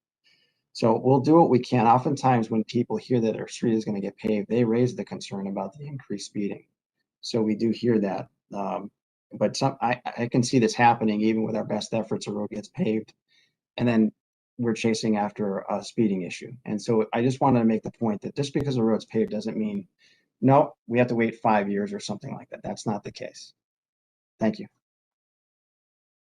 So we'll do what we can. Oftentimes when people hear that our street is going to get paved, they raise the concern about the increased speeding. So we do hear that. But I can see this happening even with our best efforts. A road gets paved and then we're chasing after a speeding issue. And so I just wanted to make the point that just because a road's paved doesn't mean, no, we have to wait 5 years or something like that. That's not the case. Thank you.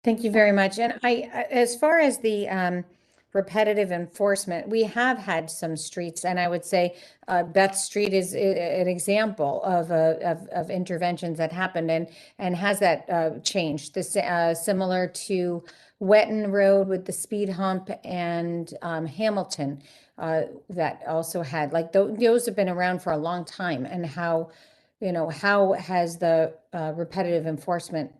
Thank you very much. And as far as the repetitive enforcement, we have had some streets, and I would say Beth Street is an example of interventions that happened, and has that changed? This similar to Wetton Road with the speed hump, and Hamilton that also had, like, those have been around for a long time. And how has the repetitive enforcement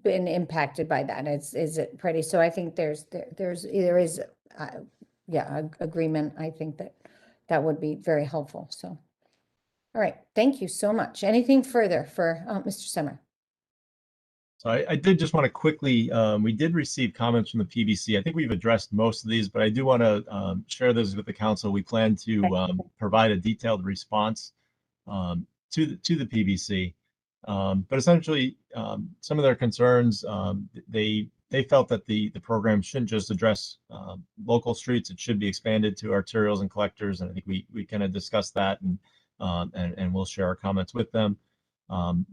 been impacted by that? Is it pretty? So I think there is agreement. I think that would be very helpful. So, all right, thank you so much. Anything further for Mr. Summer? So I did just want to quickly, we did receive comments from the PBC. I think we've addressed most of these, but I do want to share those with the council. We plan to provide a detailed response to the PBC. But essentially, some of their concerns, they felt that the program shouldn't just address local streets. It should be expanded to arterials and collectors. And I think we kind of discussed that, and we'll share our comments with them.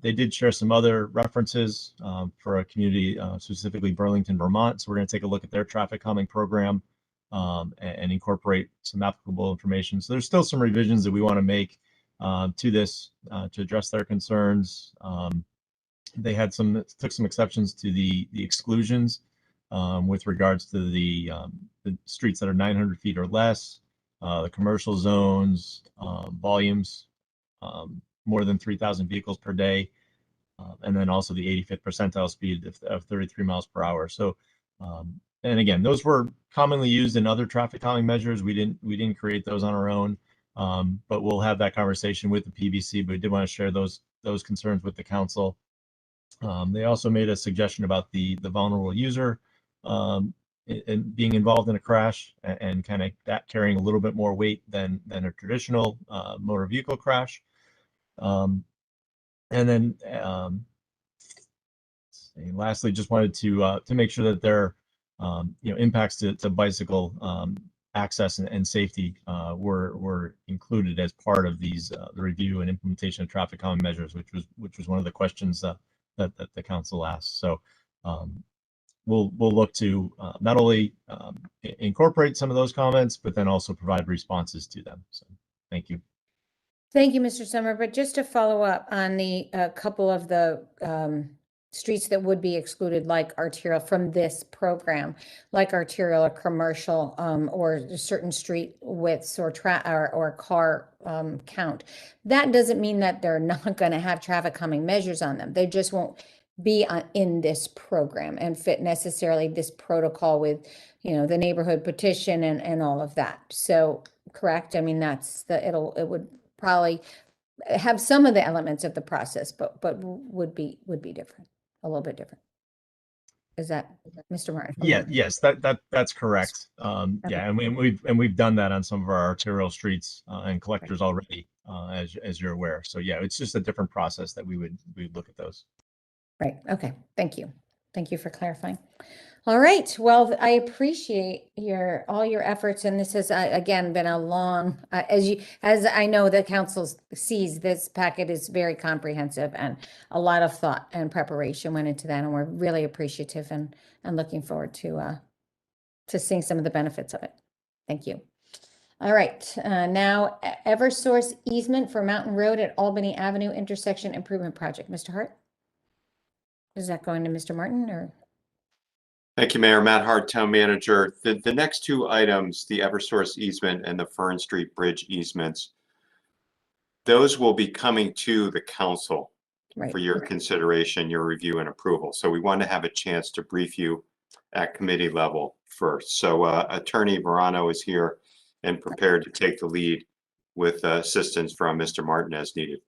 They did share some other references for a community, specifically Burlington, Vermont. So we're going to take a look at their traffic calming program and incorporate some applicable information. So there's still some revisions that we want to make to this to address their concerns. They had took some exceptions to the exclusions with regards to the streets that are 900 feet or less, the commercial zones, volumes more than 3,000 vehicles per day, and then also the 85th percentile speed of 33 miles per hour. So, and again, those were commonly used in other traffic calming measures. We didn't create those on our own. But we'll have that conversation with the PBC, but we did want to share those concerns with the council. They also made a suggestion about the vulnerable user in being involved in a crash and kind of that carrying a little bit more weight than a traditional motor vehicle crash. And then lastly, just wanted to make sure that there impacts to bicycle access and safety were included as part of these the review and implementation of traffic calming measures, which was one of the questions that the council asked. So we'll look to not only incorporate some of those comments, but then also provide responses to them. So thank you. Thank you, Mr. Summer. But just to follow up on the couple of the streets that would be excluded, like arterial from this program, like arterial or commercial, or certain street widths or car count. That doesn't mean that they're not going to have traffic calming measures on them. They just won't be in this program and fit necessarily this protocol with, the neighborhood petition and all of that. So correct. I mean, that's it would probably have some of the elements of the process, but would be different, a little bit different. Is that Mr. Martin? Yeah, yes, that's correct. Okay. Yeah, and we've done that on some of our arterial streets and collectors already, as you're aware. So yeah, it's just a different process that we'd look at those. Right. Okay. Thank you. Thank you for clarifying. All right. Well, I appreciate all your efforts, and this has again been a long, as I know the council sees, this packet is very comprehensive, and a lot of thought and preparation went into that, and we're really appreciative and looking forward to seeing some of the benefits of it. Thank you. All right. Now, Eversource Easement for Mountain Road at Albany Avenue Intersection Improvement Project. Mr. Hart? Is that going to Mr. Martin or? Thank you, Mayor. Matt Hart, Town Manager. The next two items, the Eversource easement and the Fern Street Bridge easements, those will be coming to the council for your consideration, your review and approval. So we want to have a chance to brief you at committee level first. So Attorney Verano is here and prepared to take the lead with assistance from Mr. Martin as needed.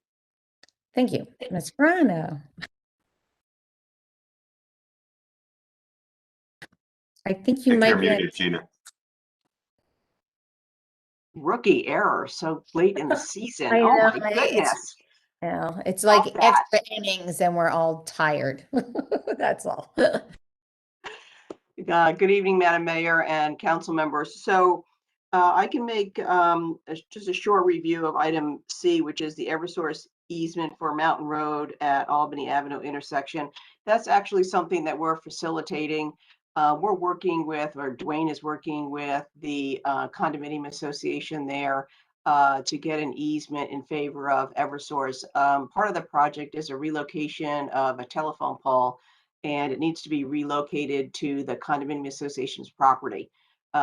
Thank you, Ms. Verano. I think you might be muted, Gina. Rookie error so late in the season. I Oh know, my goodness. It's like Love that. extra innings and we're all tired. That's all. Good evening, Madam Mayor and council members. So I can make just a short review of item C, which is the Eversource easement for Mountain Road at Albany Avenue intersection. That's actually something that we're facilitating. We're working with, or Dwayne is working with the condominium association there to get an easement in favor of Eversource. Part of the project is a relocation of a telephone pole, and it needs to be relocated to the condominium association's property.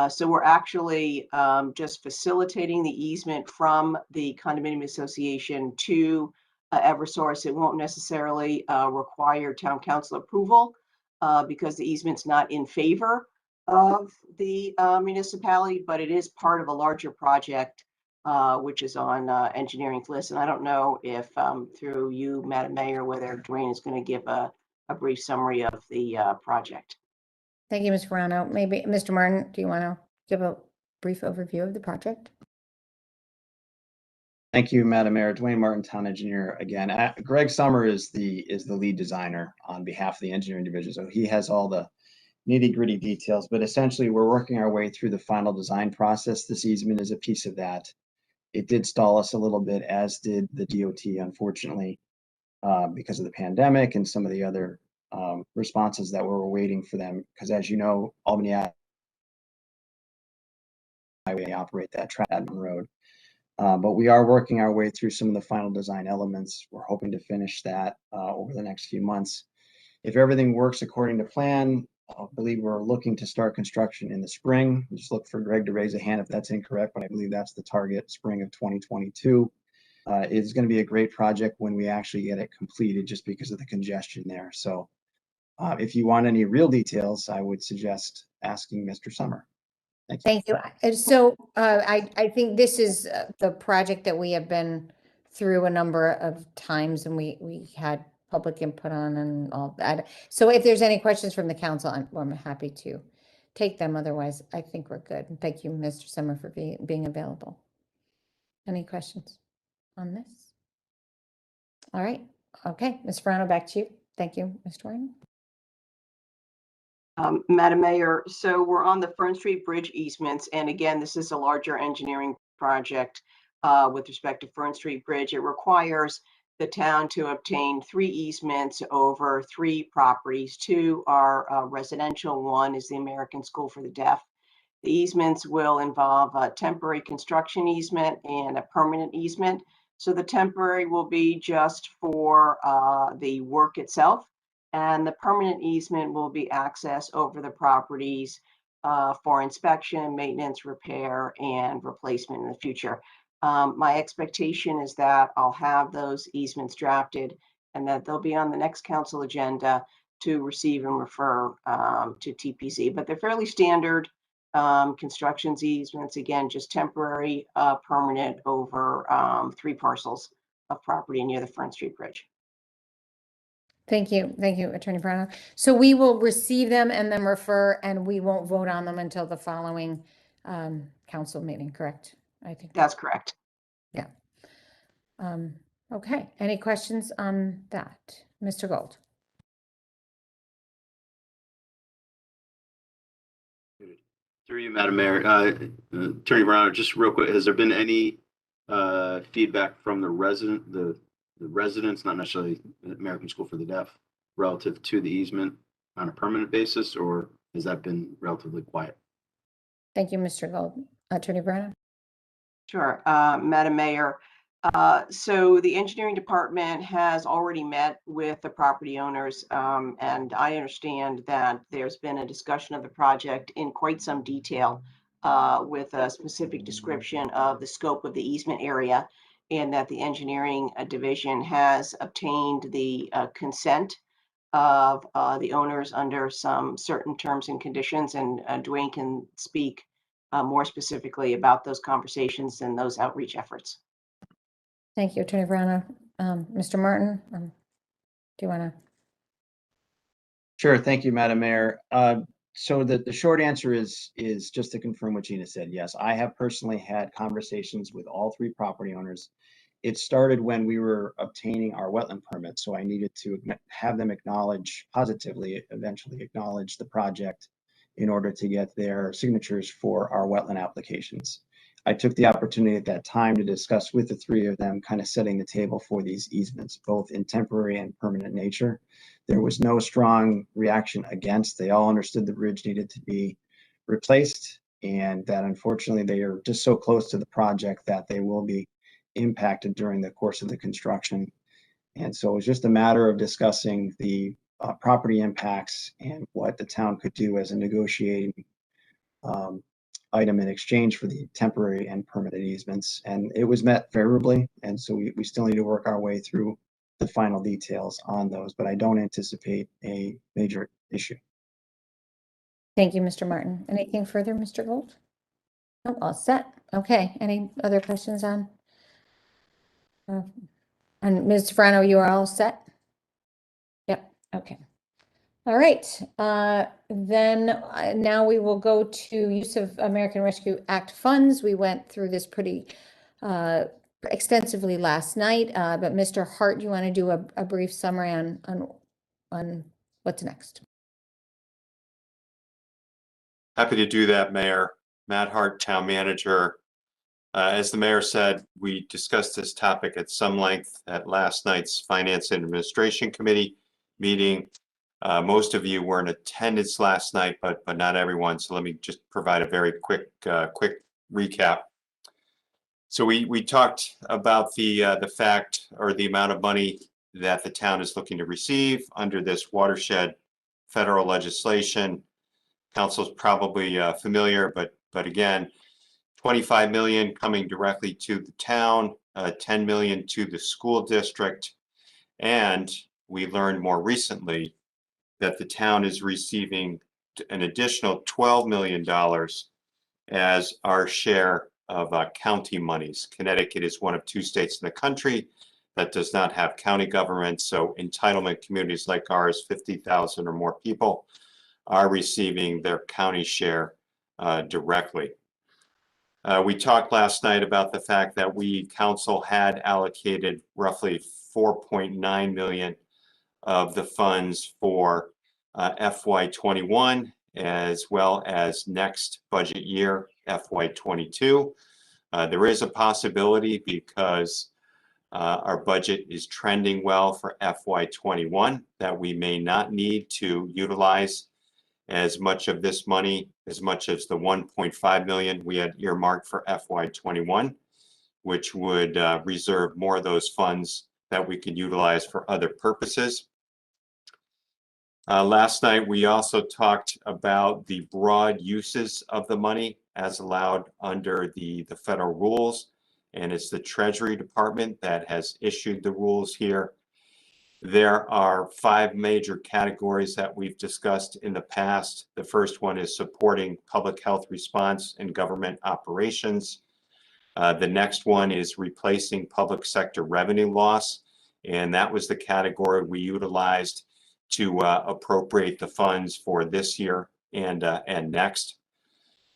So we're actually just facilitating the easement from the condominium association to Eversource. It won't necessarily require town council approval because the easement's not in favor of the municipality, but it is part of a larger project which is on engineering's list. And I don't know if through you, Madam Mayor, whether Dwayne is going to give a brief summary of the project. Thank you, Ms. Verano. Maybe Mr. Martin, do you want to give a brief overview of the project? Thank you, Madam Mayor. Dwayne Martin, Town Engineer again. Greg Summer is the lead designer on behalf of the engineering division, so he has all the nitty-gritty details. But essentially, we're working our way through the final design process. This easement is a piece of that. It did stall us a little bit, as did the DOT, unfortunately, because of the pandemic and some of the other responses that we're waiting for them. Because as you know, Albany Highway operate that Tradman Road. But we are working our way through some of the final design elements. We're hoping to finish that over the next few months. If everything works according to plan, I believe we're looking to start construction in the spring. Just look for Greg to raise a hand if that's incorrect, but I believe that's the target, spring of 2022. It's going to be a great project when we actually get it completed, just because of the congestion there. So if you want any real details, I would suggest asking Mr. Summer. Thank you. So I think this is the project that we have been through a number of times, and we had public input on and all that. So if there's any questions from the council, I'm happy to take them. Otherwise, I think we're good. And thank you, Mr. Summer, for being available. Any questions on this? All right. Okay, Ms. Ferrano, back to you. Thank you, Mr. Warren. Madam Mayor, so we're on the Fern Street Bridge easements, and again, this is a larger engineering project with respect to Fern Street Bridge. It requires the town to obtain 3 easements over 3 properties. 2 are residential, 1 is the American School for the Deaf. The easements will involve a temporary construction easement and a permanent easement. So the temporary will be just for the work itself, and the permanent easement will be access over the properties for inspection, maintenance, repair, and replacement in the future. My expectation is that I'll have those easements drafted and that they'll be on the next council agenda to receive and refer to TPC, but they're fairly standard constructions easements, again, just temporary, permanent over 3 parcels of property near the Fern Street Bridge. Thank you, Attorney Ferrano. So we will receive them and then refer, and we won't vote on them until the following council meeting, correct? I think that's correct. Yeah. Okay, any questions on that? Mr. Gold? Through you, Madam Mayor, Attorney Brown, just real quick, has there been any feedback from the residents, not necessarily the American School for the Deaf, relative to the easement on a permanent basis, or has that been relatively quiet? Thank you, Mr. Gold. Attorney Brown? Sure, Madam Mayor. So the engineering department has already met with the property owners, and I understand that there's been a discussion of the project in quite some detail with a specific description of the scope of the easement area, and that the engineering division has obtained the consent of the owners under some certain terms and conditions, and Dwayne can speak more specifically about those conversations and those outreach efforts. Thank you, Attorney Brown. Mr. Martin, do you want to? Sure. Thank you, Madam Mayor. So the short answer is just to confirm what Gina said. Yes, I have personally had conversations with all 3 property owners. It started when we were obtaining our wetland permit, so I needed to have them eventually acknowledge the project in order to get their signatures for our wetland applications. I took the opportunity at that time to discuss with the 3 of them, kind of setting the table for these easements, both in temporary and permanent nature. There was no strong reaction against. They all understood the bridge needed to be replaced, and that unfortunately they are just so close to the project that they will be impacted during the course of the construction. And so it was just a matter of discussing the property impacts and what the town could do as a negotiating item in exchange for the temporary and permanent easements. And it was met favorably. And so we still need to work our way through the final details on those, but I don't anticipate a major issue. Thank you, Mr. Martin. Anything further, Mr. Gold? No, all set. Okay, any other questions on? And Ms. Ferrano, you are all set? Yep, okay. All right, then now we will go to use of American Rescue Act funds. We went through this pretty extensively last night, but Mr. Hart, do you want to do a brief summary on what's next? Happy to do that, Mayor. Matt Hart, Town Manager. As the mayor said, we discussed this topic at some length at last night's Finance and Administration Committee meeting. Most of you were in attendance last night, but not everyone. So let me just provide a very quick recap. So we talked about the fact or the amount of money that the town is looking to receive under this watershed federal legislation. Council's probably familiar, but again, 25 million coming directly to the town, 10 million to the school district, and we learned more recently that the town is receiving an additional $12 million as our share of county monies. Connecticut is one of 2 states in the country that does not have county government, so entitlement communities like ours, 50,000 or more people, are receiving their county share directly. We talked last night about the fact that we, council, had allocated roughly 4.9 million of the funds for FY21 as well as next budget year, FY22. There is a possibility, because our budget is trending well for FY21, that we may not need to utilize as much of this money, as much as the 1.5 million we had earmarked for FY21, which would reserve more of those funds that we could utilize for other purposes. Last night, we also talked about the broad uses of the money as allowed under the federal rules, and it's the Treasury Department that has issued the rules here. There are 5 major categories that we've discussed in the past. The first one is supporting public health response and government operations. The next one is replacing public sector revenue loss, and that was the category we utilized to appropriate the funds for this year and next.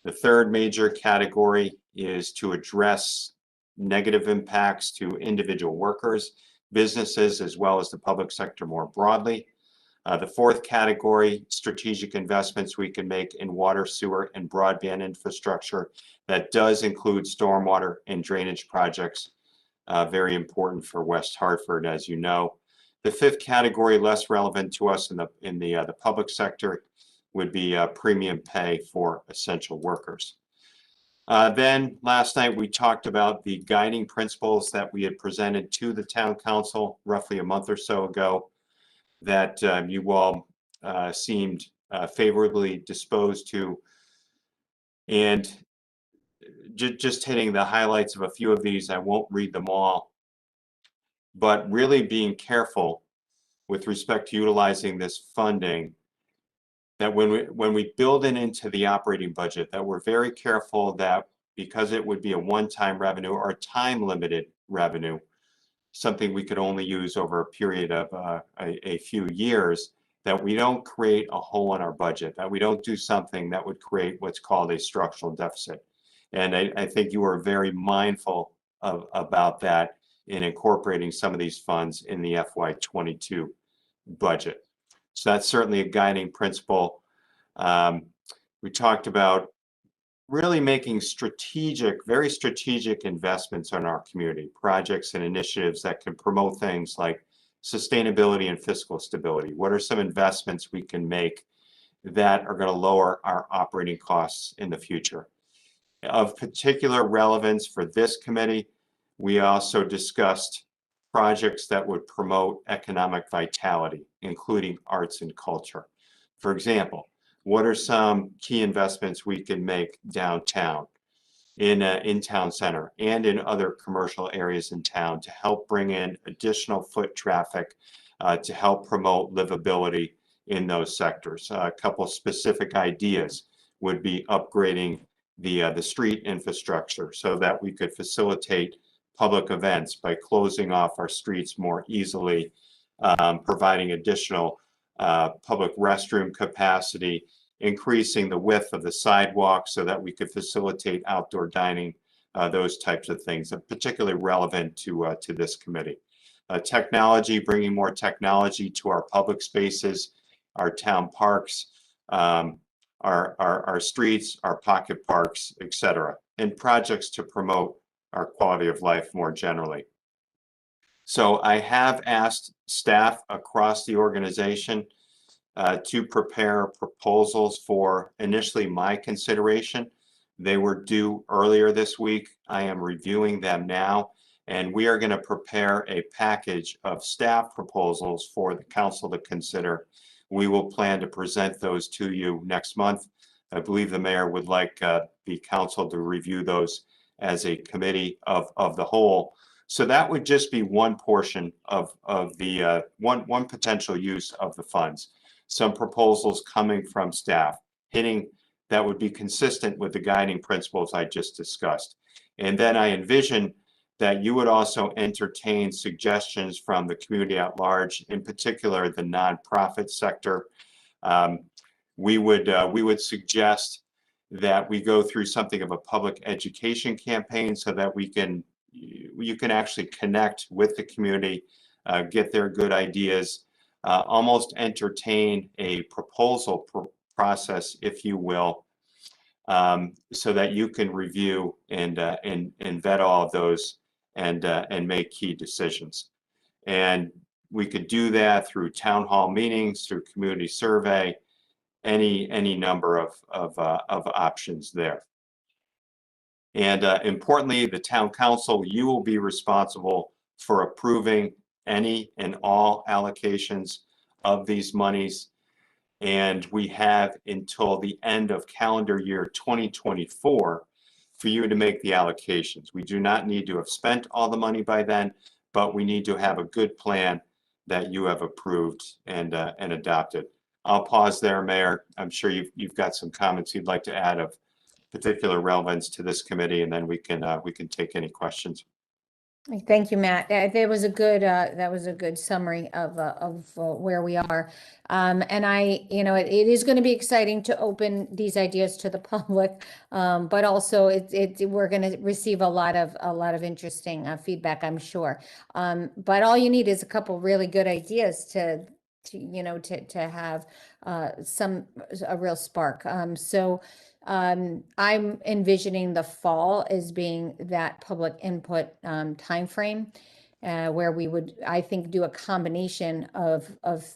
The third major category is to address negative impacts to individual workers, businesses, as well as the public sector more broadly. The fourth category, strategic investments we can make in water, sewer, and broadband infrastructure. That does include stormwater and drainage projects, very important for West Hartford, as you know. The fifth category, less relevant to us in the public sector, would be premium pay for essential workers. Then last night we talked about the guiding principles that we had presented to the town council roughly a month or so ago, that you all seemed favorably disposed to. And just hitting the highlights of a few of these, I won't read them all, but really being careful with respect to utilizing this funding, that when we build it into the operating budget, that we're very careful that, because it would be a one-time revenue or a time-limited revenue, something we could only use over a period of a few years, that we don't create a hole in our budget, that we don't do something that would create what's called a structural deficit. And I think you are very mindful about that in incorporating some of these funds in the FY22 budget. So that's certainly a guiding principle. We talked about really making very strategic investments in our community, projects and initiatives that can promote things like sustainability and fiscal stability. What are some investments we can make that are going to lower our operating costs in the future? Of particular relevance for this committee, we also discussed projects that would promote economic vitality, including arts and culture. For example, what are some key investments we can make downtown, in town center, and in other commercial areas in town to help bring in additional foot traffic, to help promote livability in those sectors? A couple specific ideas would be upgrading the street infrastructure so that we could facilitate public events by closing off our streets more easily, providing additional public restroom capacity, increasing the width of the sidewalk so that we could facilitate outdoor dining, those types of things, are particularly relevant to this committee. Technology, bringing more technology to our public spaces, our town parks, our streets, our pocket parks, etc., and projects to promote our quality of life more generally. So I have asked staff across the organization to prepare proposals for initially my consideration. They were due earlier this week. I am reviewing them now, and we are going to prepare a package of staff proposals for the council to consider. We will plan to present those to you next month. I believe the mayor would like the council to review those as a committee of the whole. So that would just be one portion of the one potential use of the funds. Some proposals coming from staff that would be consistent with the guiding principles I just discussed. And then I envision that you would also entertain suggestions from the community at large, in particular the nonprofit sector. we would suggest that we go through something of a public education campaign so that you can actually connect with the community, get their good ideas, almost entertain a proposal process, if you will, so that you can review and vet all of those and make key decisions. And we could do that through town hall meetings, through community survey, any number of options there. And importantly, the town council, you will be responsible for approving any and all allocations of these monies. And we have until the end of calendar year 2024 for you to make the allocations. We do not need to have spent all the money by then, but we need to have a good plan that you have approved and adopted. I'll pause there, Mayor. I'm sure you've got some comments you'd like to add of particular relevance to this committee, and then we can take any questions. Thank you, Matt. That was a good summary of where we are. And it is going to be exciting to open these ideas to the public, but also we're going to receive a lot of interesting feedback, I'm sure. But all you need is a couple really good ideas to have a real spark. I'm envisioning the fall as being that public input timeframe, where we would, I think, do a combination of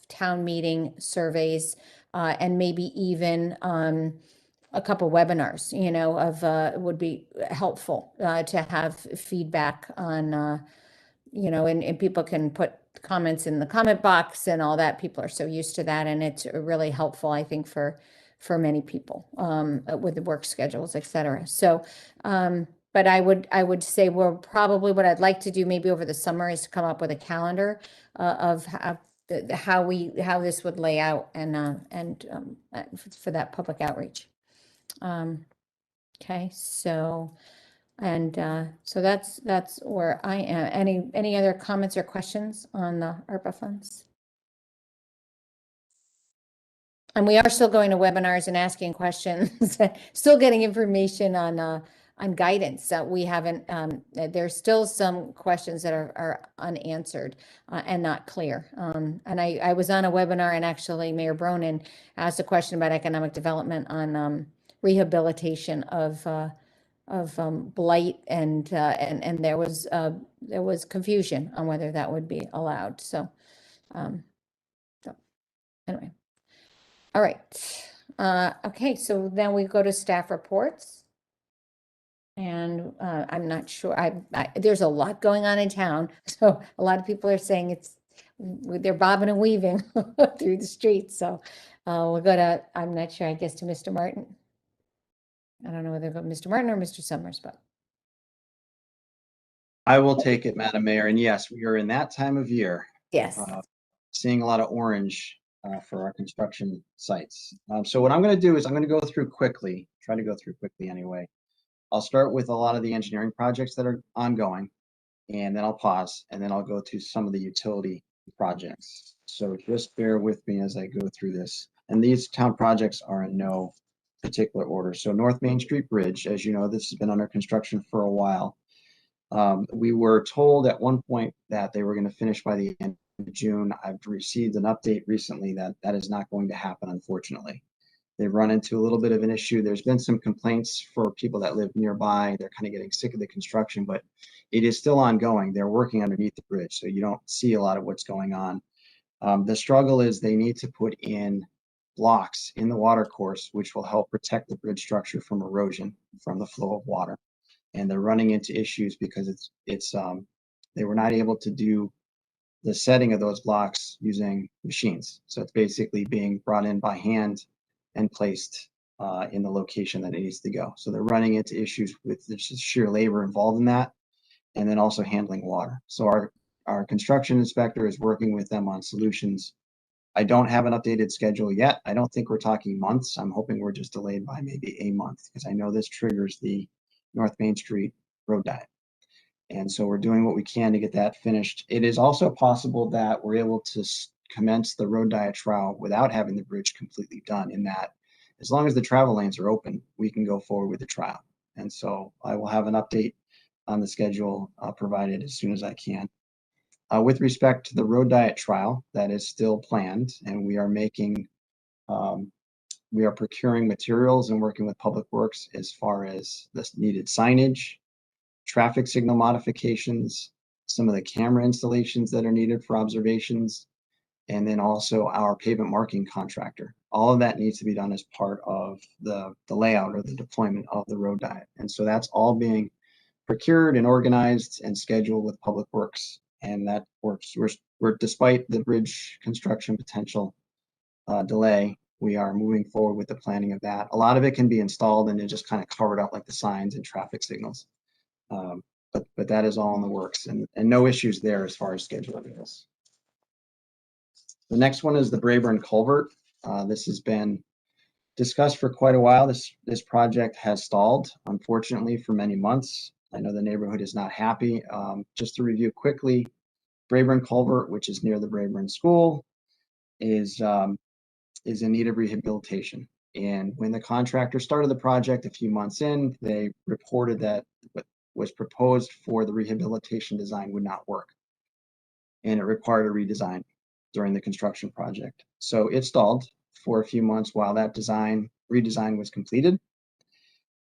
town meeting surveys and maybe even a couple webinars, would be helpful to have feedback on, and people can put comments in the comment box and all that. People are so used to that, and it's really helpful, I think, for many people with the work schedules, et cetera. So, but I would say probably what I'd like to do maybe over the summer is to come up with a calendar of how this would lay out and for that public outreach. Okay, so that's where I am. Any other comments or questions on the ARPA funds? And we are still going to webinars and asking questions, still getting information on guidance that we haven't, there's still some questions that are unanswered and not clear. And I was on a webinar, and actually Mayor Bronin asked a question about economic development on rehabilitation of blight, and there was confusion on whether that would be allowed. So anyway. All right. Okay, so then we go to staff reports. And I'm not sure, there's a lot going on in town. So a lot of people are saying they're bobbing and weaving through the streets. So we'll go to, I'm not sure, I guess to Mr. Martin. I don't know whether to go Mr. Martin or Mr. Summers, but. I will take it, Madam Mayor. And yes, we are in that time of year. Yes. Seeing a lot of orange for our construction sites. So what I'm going to do is I'm going to go through quickly, try to go through quickly anyway. I'll start with a lot of the engineering projects that are ongoing, and then I'll pause, and then I'll go to some of the utility projects. So just bear with me as I go through this. And these town projects are in no particular order. So North Main Street Bridge, as you know, this has been under construction for a while. We were told at one point that they were going to finish by the end of June. I've received an update recently that that is not going to happen, unfortunately. They've run into a little bit of an issue. There's been some complaints for people that live nearby. They're kind of getting sick of the construction, but it is still ongoing. They're working underneath the bridge, so you don't see a lot of what's going on. The struggle is they need to put in blocks in the water course, which will help protect the bridge structure from erosion from the flow of water. And they're running into issues because they were not able to do the setting of those blocks using machines. So it's basically being brought in by hand and placed in the location that it needs to go. So they're running into issues with the sheer labor involved in that, and then also handling water. So our construction inspector is working with them on solutions. I don't have an updated schedule yet. I don't think we're talking months. I'm hoping we're just delayed by maybe a month, because I know this triggers the North Main Street road diet. And so we're doing what we can to get that finished. It is also possible that we're able to commence the road diet trial without having the bridge completely done, in that as long as the travel lanes are open, we can go forward with the trial. And so I will have an update on the schedule provided as soon as I can. With respect to the road diet trial, that is still planned, and we are procuring materials and working with Public Works as far as the needed signage, traffic signal modifications, some of the camera installations that are needed for observations, and then also our pavement marking contractor. All of that needs to be done as part of the layout or the deployment of the road diet. And so that's all being procured and organized and scheduled with Public Works. And that works. We're despite the bridge construction potential delay, we are moving forward with the planning of that. A lot of it can be installed and then just kind of covered up like the signs and traffic signals. But that is all in the works, and no issues there as far as scheduling goes. The next one is the Brayburn Culvert. This has been discussed for quite a while. This project has stalled, unfortunately, for many months. I know the neighborhood is not happy. Just to review quickly, Brayburn Culvert, which is near the Brayburn School, is in need of rehabilitation. And when the contractor started the project a few months in, they reported that what was proposed for the rehabilitation design would not work, and it required a redesign during the construction project. So it stalled for a few months while that redesign was completed.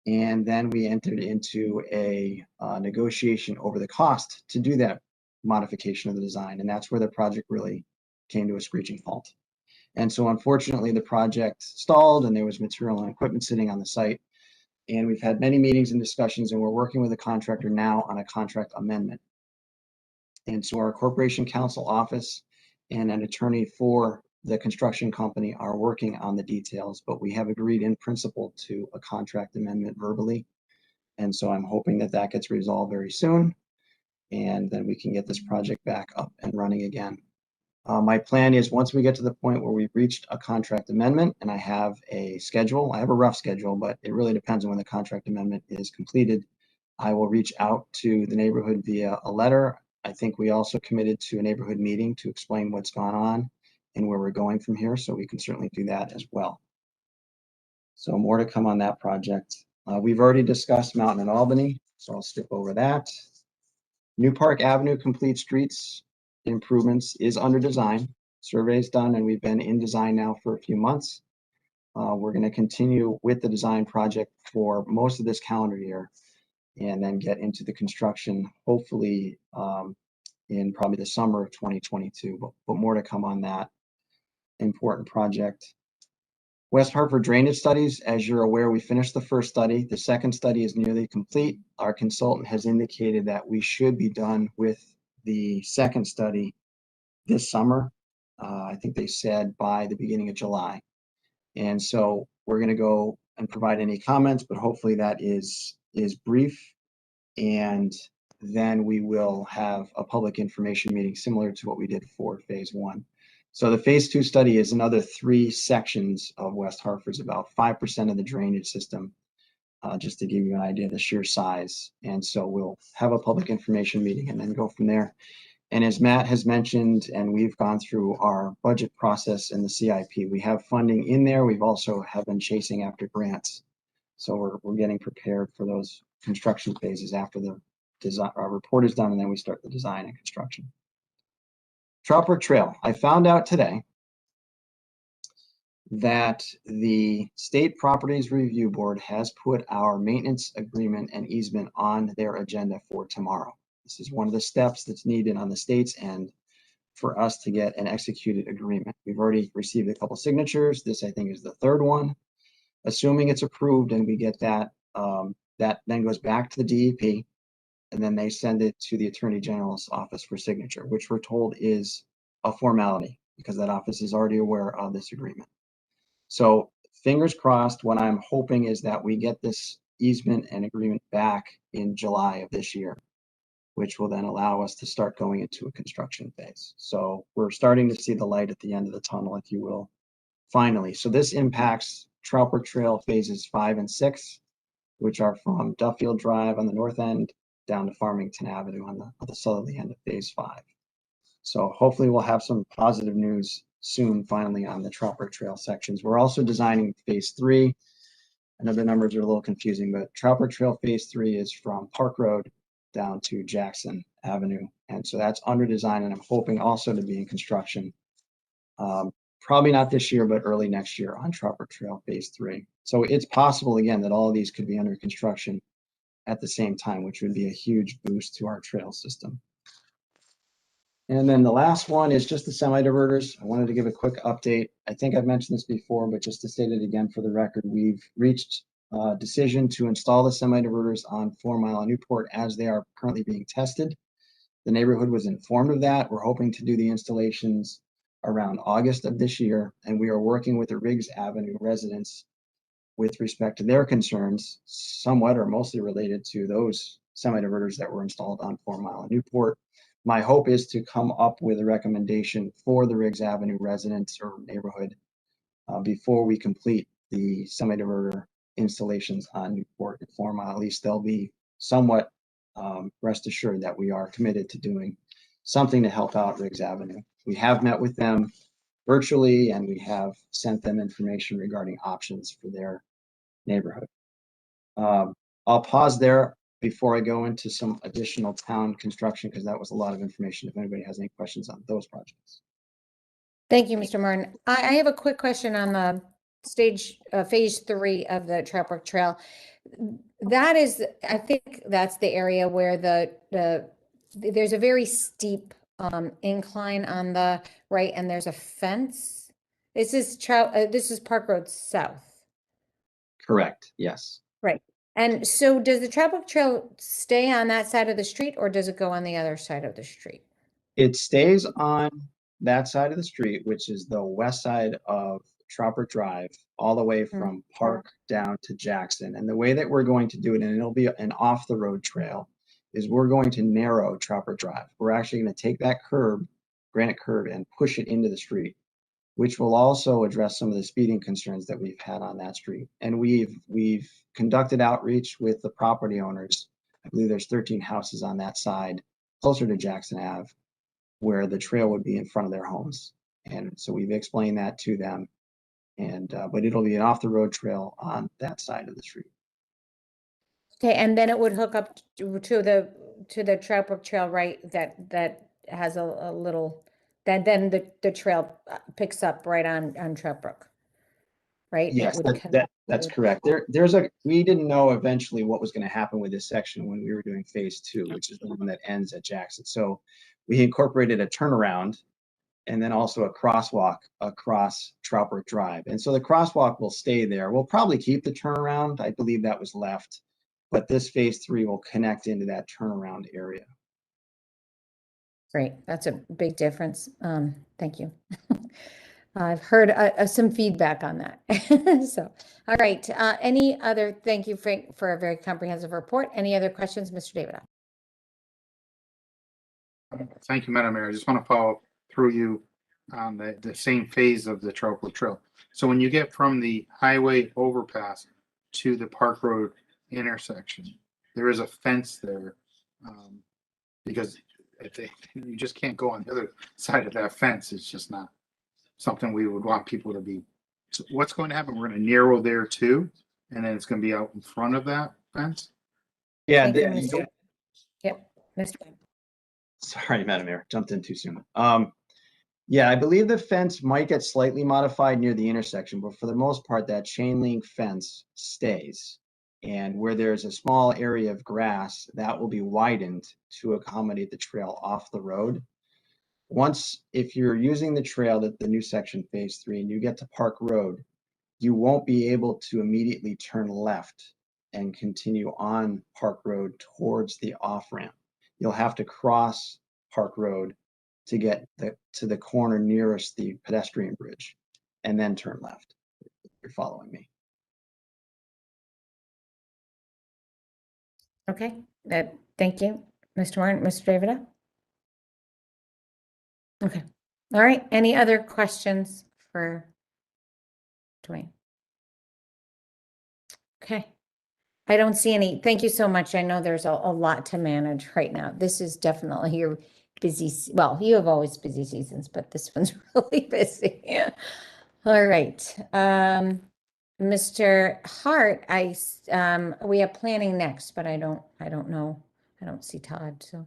And then we entered into a negotiation over the cost to do that modification of the design. And that's where the project really came to a screeching halt. And so unfortunately, the project stalled and there was material and equipment sitting on the site. And we've had many meetings and discussions, and we're working with the contractor now on a contract amendment. And so our Corporation Counsel office and an attorney for the construction company are working on the details, but we have agreed in principle to a contract amendment verbally. And so I'm hoping that that gets resolved very soon, and then we can get this project back up and running again. My plan is, once we get to the point where we've reached a contract amendment and I have a schedule, I have a rough schedule, but it really depends on when the contract amendment is completed, I will reach out to the neighborhood via a letter. I think we also committed to a neighborhood meeting to explain what's gone on and where we're going from here, so we can certainly do that as well. So more to come on that project. We've already discussed Mountain and Albany, so I'll skip over that. New Park Avenue complete streets improvements is under design. Survey's done, and we've been in design now for a few months. We're going to continue with the design project for most of this calendar year, and then get into the construction, hopefully in probably the summer of 2022, but more to come on that important project. West Hartford drainage studies, as you're aware, we finished the first study. The second study is nearly complete. Our consultant has indicated that we should be done with the second study this summer. I think they said by the beginning of July. And so we're going to go and provide any comments, but hopefully that is brief. And then we will have a public information meeting similar to what we did for phase 1. So the phase 2 study is another 3 sections of West Hartford's, about 5% of the drainage system, just to give you an idea of the sheer size. And so we'll have a public information meeting and then go from there. And as Matt has mentioned, and we've gone through our budget process in the CIP, we have funding in there. We've also have been chasing after grants. So we're getting prepared for those construction phases after the design, our report is done, and then we start the design and construction. Troutbrook Trail. I found out today that the State Properties Review Board has put our maintenance agreement and easement on their agenda for tomorrow. This is one of the steps that's needed on the state's end for us to get an executed agreement. We've already received a couple signatures. This, I think, is the third one. Assuming it's approved and we get that, that then goes back to the DEP, and then they send it to the Attorney General's office for signature, which we're told is a formality because that office is already aware of this agreement. So fingers crossed, what I'm hoping is that we get this easement and agreement back in July of this year, which will then allow us to start going into a construction phase. So we're starting to see the light at the end of the tunnel, if you will, finally. So this impacts Troutbrook Trail phases 5 and 6, which are from Duffield Drive on the north end down to Farmington Avenue on the southerly end of phase 5. So hopefully we'll have some positive news soon, finally, on the Troutbrook Trail sections. We're also designing phase 3. I know the numbers are a little confusing, but Troutbrook Trail phase 3 is from Park Road down to Jackson Avenue. And so that's under design, and I'm hoping also to be in construction. Probably not this year, but early next year on Troutbrook Trail phase 3. So it's possible, again, that all of these could be under construction at the same time, which would be a huge boost to our trail system. And then the last one is just the semi-diverters. I wanted to give a quick update. I think I've mentioned this before, but just to state it again for the record, we've reached a decision to install the semi-diverters on 4 Mile and Newport as they are currently being tested. The neighborhood was informed of that. We're hoping to do the installations around August of this year, and we are working with the Riggs Avenue residents with respect to their concerns, somewhat or mostly related to those semi-diverters that were installed on 4 Mile and Newport. My hope is to come up with a recommendation for the Riggs Avenue residents or neighborhood before we complete the semi-diverter installations on Newport and 4 Mile. At least they'll be somewhat rest assured that we are committed to doing something to help out Riggs Avenue. We have met with them virtually, and we have sent them information regarding options for their neighborhood. I'll pause there before I go into some additional town construction, because that was a lot of information. If anybody has any questions on those projects. Thank you, Mr. Martin. I have a quick question on the phase 3 of the Troutbrook Trail. That is, I think that's the area where there's a very steep incline on the right, and there's a fence. This is Park Road South. Correct. Yes. Right. And so does the Troutbrook Trail stay on that side of the street, or does it go on the other side of the street? It stays on that side of the street, which is the west side of Troutbrook Drive, all the way from Park down to Jackson. And the way that we're going to do it, and it'll be an off the road trail, is we're going to narrow Troutbrook Drive. We're actually going to take that granite curb, and push it into the street, which will also address some of the speeding concerns that we've had on that street. And we've conducted outreach with the property owners. I believe there's 13 houses on that side, closer to Jackson Ave, where the trail would be in front of their homes. And so we've explained that to them. And but it'll be an off the road trail on that side of the street. Okay, and then it would hook up to the Troutbrook Trail, right? That has a little. Then the trail picks up right on Troutbrook, right? Yes, that's correct. We didn't know eventually what was going to happen with this section when we were doing phase 2, which is the one that ends at Jackson. So we incorporated a turnaround and then also a crosswalk across Troutbrook Drive. And so the crosswalk will stay there. We'll probably keep the turnaround. I believe that was left, but this phase 3 will connect into that turnaround area. Great, that's a big difference. Thank you. I've heard some feedback on that. So, all right. Thank you, Frank, for a very comprehensive report. Any other questions, Mr. David? Thank you, Madam Mayor. I just want to follow through you on the same phase of the Troutbrook Trail. So when you get from the highway overpass to the Park Road intersection, there is a fence there, because you just can't go on the other side of that fence. It's just not something we would want people to be. So what's going to happen? We're going to narrow there too, and then it's going to be out in front of that fence. Yeah. Yep, Mr. Sorry, Madam Mayor, jumped in too soon. Yeah, I believe the fence might get slightly modified near the intersection, but for the most part, that chain link fence stays. And where there's a small area of grass, that will be widened to accommodate the trail off the road. If you're using the trail, the new section phase 3, and you get to Park Road, you won't be able to immediately turn left and continue on Park Road towards the off ramp. You'll have to cross Park Road to get to the corner nearest the pedestrian bridge, and then turn left, if you're following me. Okay, thank you, Mr. Martin. Mr. David? Okay, all right. Any other questions for Dwayne? Okay, I don't see any. Thank you so much. I know there's a lot to manage right now. This is definitely busy, well, you have always busy seasons, but this one's really busy. All right. Mr. Hart, we have planning next, but I don't know. I don't see Todd, so.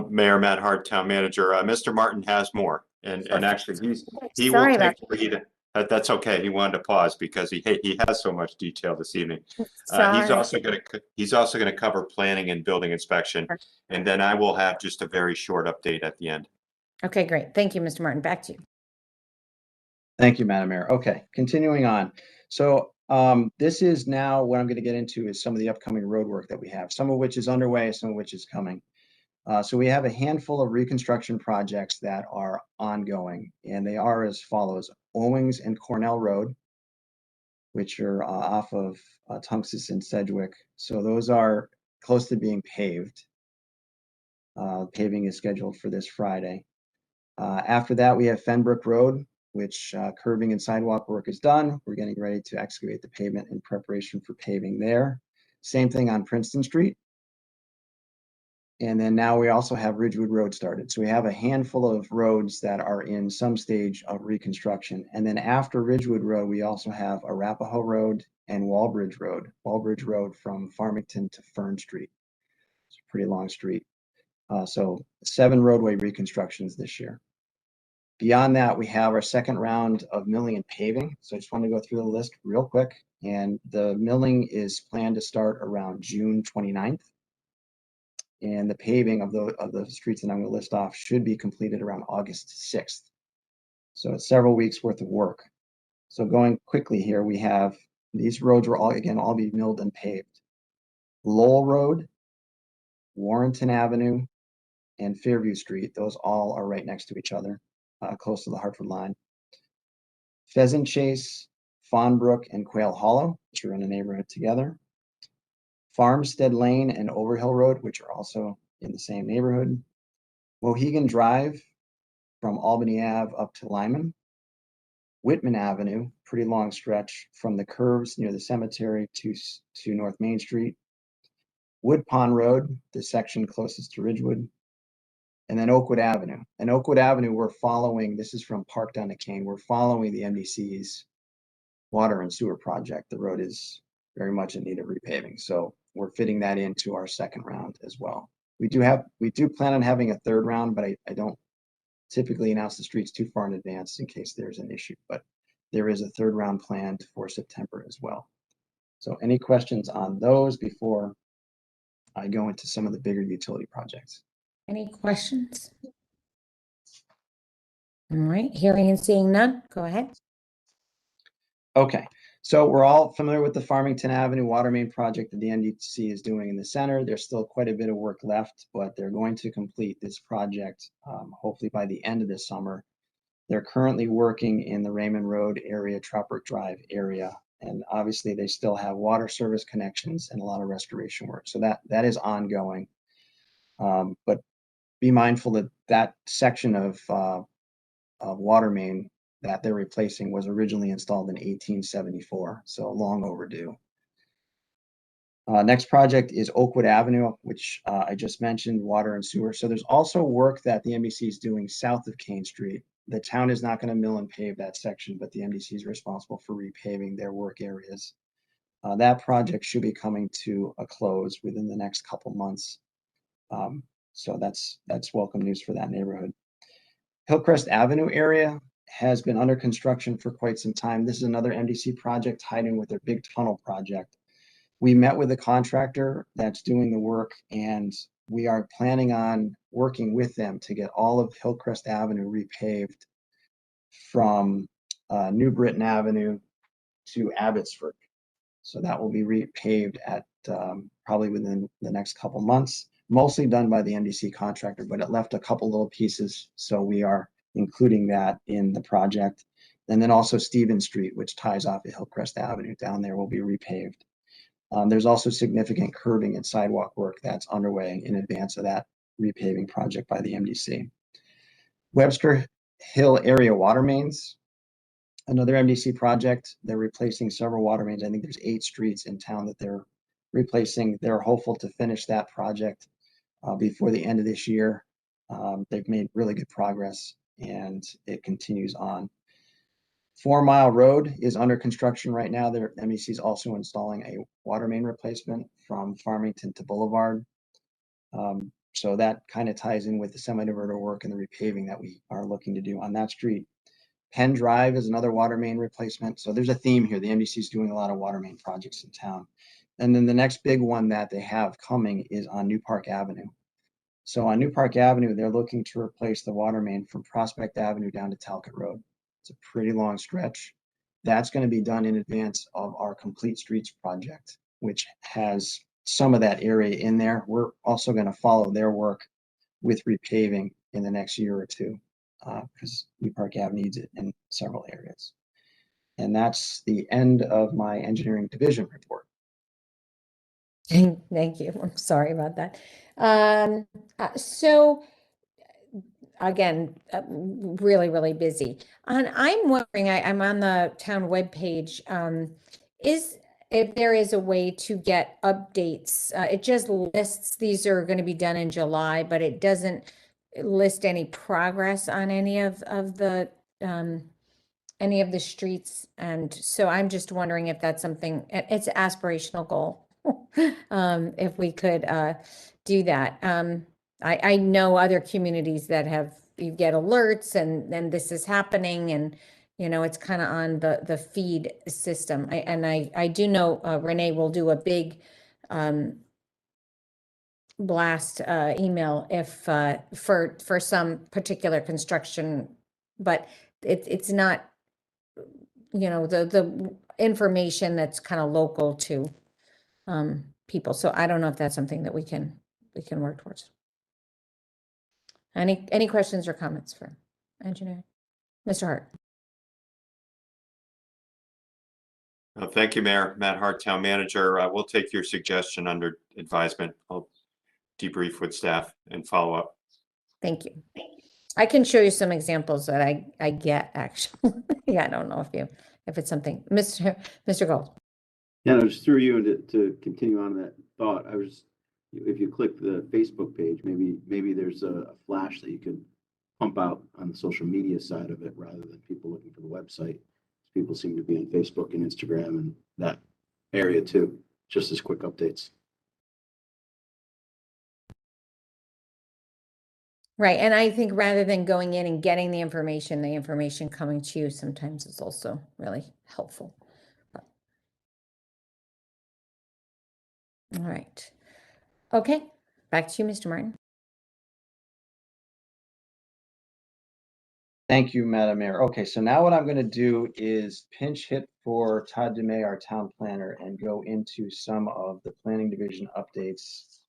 Mayor Matt Hart, Town Manager. Mr. Martin has more, and actually he will Sorry take about lead. That's okay. He wanted to pause because he has so much detail this evening. Sorry. He's also gonna cover planning and building inspection, and then I will have just a very short update at the end. Okay, great. Thank you, Mr. Martin. Back to you. Thank you, Madam Mayor. Okay, continuing on. So this is now what I'm going to get into is some of the upcoming road work that we have, some of which is underway, some of which is coming. So we have a handful of reconstruction projects that are ongoing, and they are as follows: Owings and Cornell Road, which are off of Tunxus and Sedgwick. So those are close to being paved. Paving is scheduled for this Friday. After that, we have Fenbrook Road, which curbing and sidewalk work is done. We're getting ready to excavate the pavement in preparation for paving there. Same thing on Princeton Street. And then now we also have Ridgewood Road started. So we have a handful of roads that are in some stage of reconstruction. And then after Ridgewood Road, we also have Arapahoe Road and Walbridge Road. Walbridge Road from Farmington to Fern Street. It's a pretty long street. So 7 roadway reconstructions this year. Beyond that, we have our second round of milling and paving. So I just want to go through the list real quick. And the milling is planned to start around June 29th. And the paving of the streets that I'm going to list off should be completed around August 6th. So it's several weeks worth of work. So going quickly here, we have these roads will all be milled and paved. Lowell Road, Warrenton Avenue, and Fairview Street. Those all are right next to each other, close to the Hartford line. Pheasant Chase, Fawnbrook, and Quail Hollow, which are in a neighborhood together. Farmstead Lane and Overhill Road, which are also in the same neighborhood. Mohegan Drive from Albany Ave up to Lyman. Whitman Avenue, pretty long stretch from the curves near the cemetery to North Main Street. Wood Pond Road, the section closest to Ridgewood. And then Oakwood Avenue. And Oakwood Avenue, we're following, this is from Park down to Kane, we're following the MDC's water and sewer project. The road is very much in need of repaving. So we're fitting that into our second round as well. We do plan on having a third round, but I don't typically announce the streets too far in advance in case there's an issue, but there is a third round planned for September as well. So any questions on those before I go into some of the bigger utility projects? Any questions? All right, hearing and seeing none, go ahead. Okay, so we're all familiar with the Farmington Avenue water main project that the NDC is doing in the center. There's still quite a bit of work left, but they're going to complete this project hopefully by the end of this summer. They're currently working in the Raymond Road area, Tropic Drive area, and obviously they still have water service connections and a lot of restoration work. So that is ongoing. But be mindful that that section of water main that they're replacing was originally installed in 1874, so long overdue. Next project is Oakwood Avenue, which I just mentioned, water and sewer. So there's also work that the MDC is doing south of Kane Street. The town is not going to mill and pave that section, but the MDC is responsible for repaving their work areas. That project should be coming to a close within the next couple months. So that's welcome news for that neighborhood. Hillcrest Avenue area has been under construction for quite some time. This is another MDC project tied in with their big tunnel project. We met with the contractor that's doing the work, and we are planning on working with them to get all of Hillcrest Avenue repaved from New Britain Avenue to Abbotsford. So that will be repaved at probably within the next couple months, mostly done by the MDC contractor, but it left a couple little pieces. So we are including that in the project. And then also Stevens Street, which ties off of Hillcrest Avenue down there, will be repaved. There's also significant curbing and sidewalk work that's underway in advance of that repaving project by the MDC. Webster Hill area water mains, another MDC project. They're replacing several water mains. I think there's 8 streets in town that they're replacing. They're hopeful to finish that project before the end of this year. They've made really good progress and it continues on. 4 Mile Road is under construction right now. Their MEC is also installing a water main replacement from Farmington to Boulevard. So that kind of ties in with the semi-diverter work and the repaving that we are looking to do on that street. Penn Drive is another water main replacement. So there's a theme here. The MDC is doing a lot of water main projects in town. And then the next big one that they have coming is on New Park Avenue. So on New Park Avenue, they're looking to replace the water main from Prospect Avenue down to Talcott Road. It's a pretty long stretch. That's going to be done in advance of our Complete Streets project, which has some of that area in there. We're also going to follow their work with repaving in the next year or two, because New Park Ave needs it in several areas. And that's the end of my engineering division report. Thank you. I'm sorry about that. So again, really, really busy. And I'm wondering, I'm on the town webpage, if there is a way to get updates. It just lists these are going to be done in July, but it doesn't list any progress on any of the streets. And so I'm just wondering if that's something, it's an aspirational goal. If we could do that. I know other communities that you get alerts and this is happening, and it's kind of on the feed system. I do know Renee will do a big blast email if for some particular construction, but it's not the information that's kind of local to people. So I don't know if that's something that we can work towards. Any questions or comments for engineering? Mr. Hart. Thank you, Mayor. Matt Hart, Town Manager. We'll take your suggestion under advisement. I'll debrief with staff and follow up. Thank you. I can show you some examples that I get actually. Yeah, I don't know if it's something. Mr. Gold. Yeah, I just threw you into to continue on that thought. If you click the Facebook page, maybe there's a flash that you could pump out on the social media side of it rather than people looking for the website. People seem to be on Facebook and Instagram and that area too, just as quick updates. Right. And I think rather than going in and getting the information coming to you sometimes is also really helpful. All right. Okay. Back to you, Mr. Martin. Thank you, Madam Mayor. Okay, so now what I'm going to do is pinch hit for Todd DeMay, our town planner, and go into some of the planning division updates.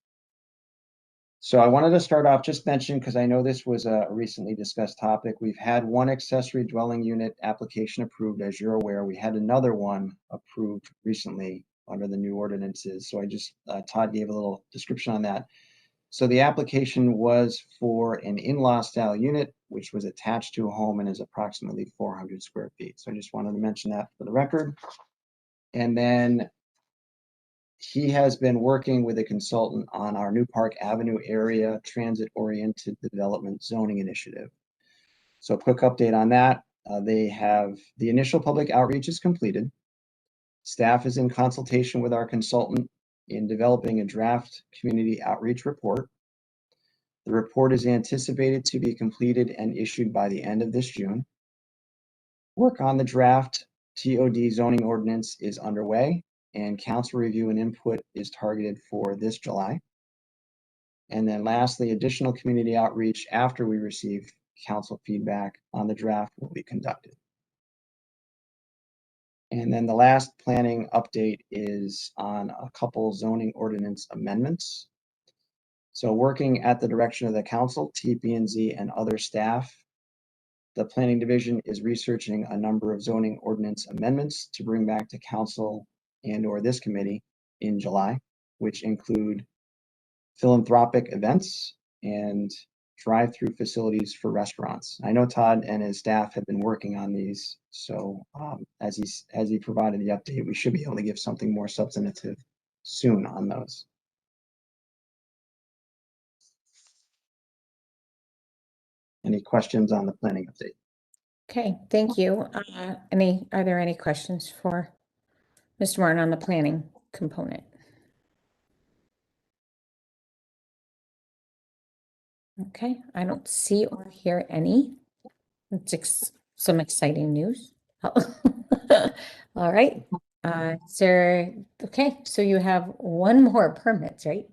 So I wanted to start off just mentioning, because I know this was a recently discussed topic, we've had one accessory dwelling unit application approved. As you're aware, we had another one approved recently under the new ordinances. So Todd gave a little description on that. So the application was for an in-law style unit, which was attached to a home and is approximately 400 square feet. So I just wanted to mention that for the record. And then he has been working with a consultant on our New Park Avenue area transit-oriented development zoning initiative. So a quick update on that. The initial public outreach is completed. Staff is in consultation with our consultant in developing a draft community outreach report. The report is anticipated to be completed and issued by the end of this June. Work on the draft TOD zoning ordinance is underway, and council review and input is targeted for this July. And then lastly, additional community outreach after we receive council feedback on the draft will be conducted. And then the last planning update is on a couple zoning ordinance amendments. So working at the direction of the council, TP&Z and other staff, the planning division is researching a number of zoning ordinance amendments to bring back to council and/or this committee in July, which include philanthropic events and drive-through facilities for restaurants. I know Todd and his staff have been working on these. So as he provided the update, we should be able to give something more substantive soon on those. Any questions on the planning update? Okay, thank you. Are there any questions for Mr. Martin on the planning component? Okay, I don't see or hear any. It's some exciting news. All right. Okay, so you have one more permit, right?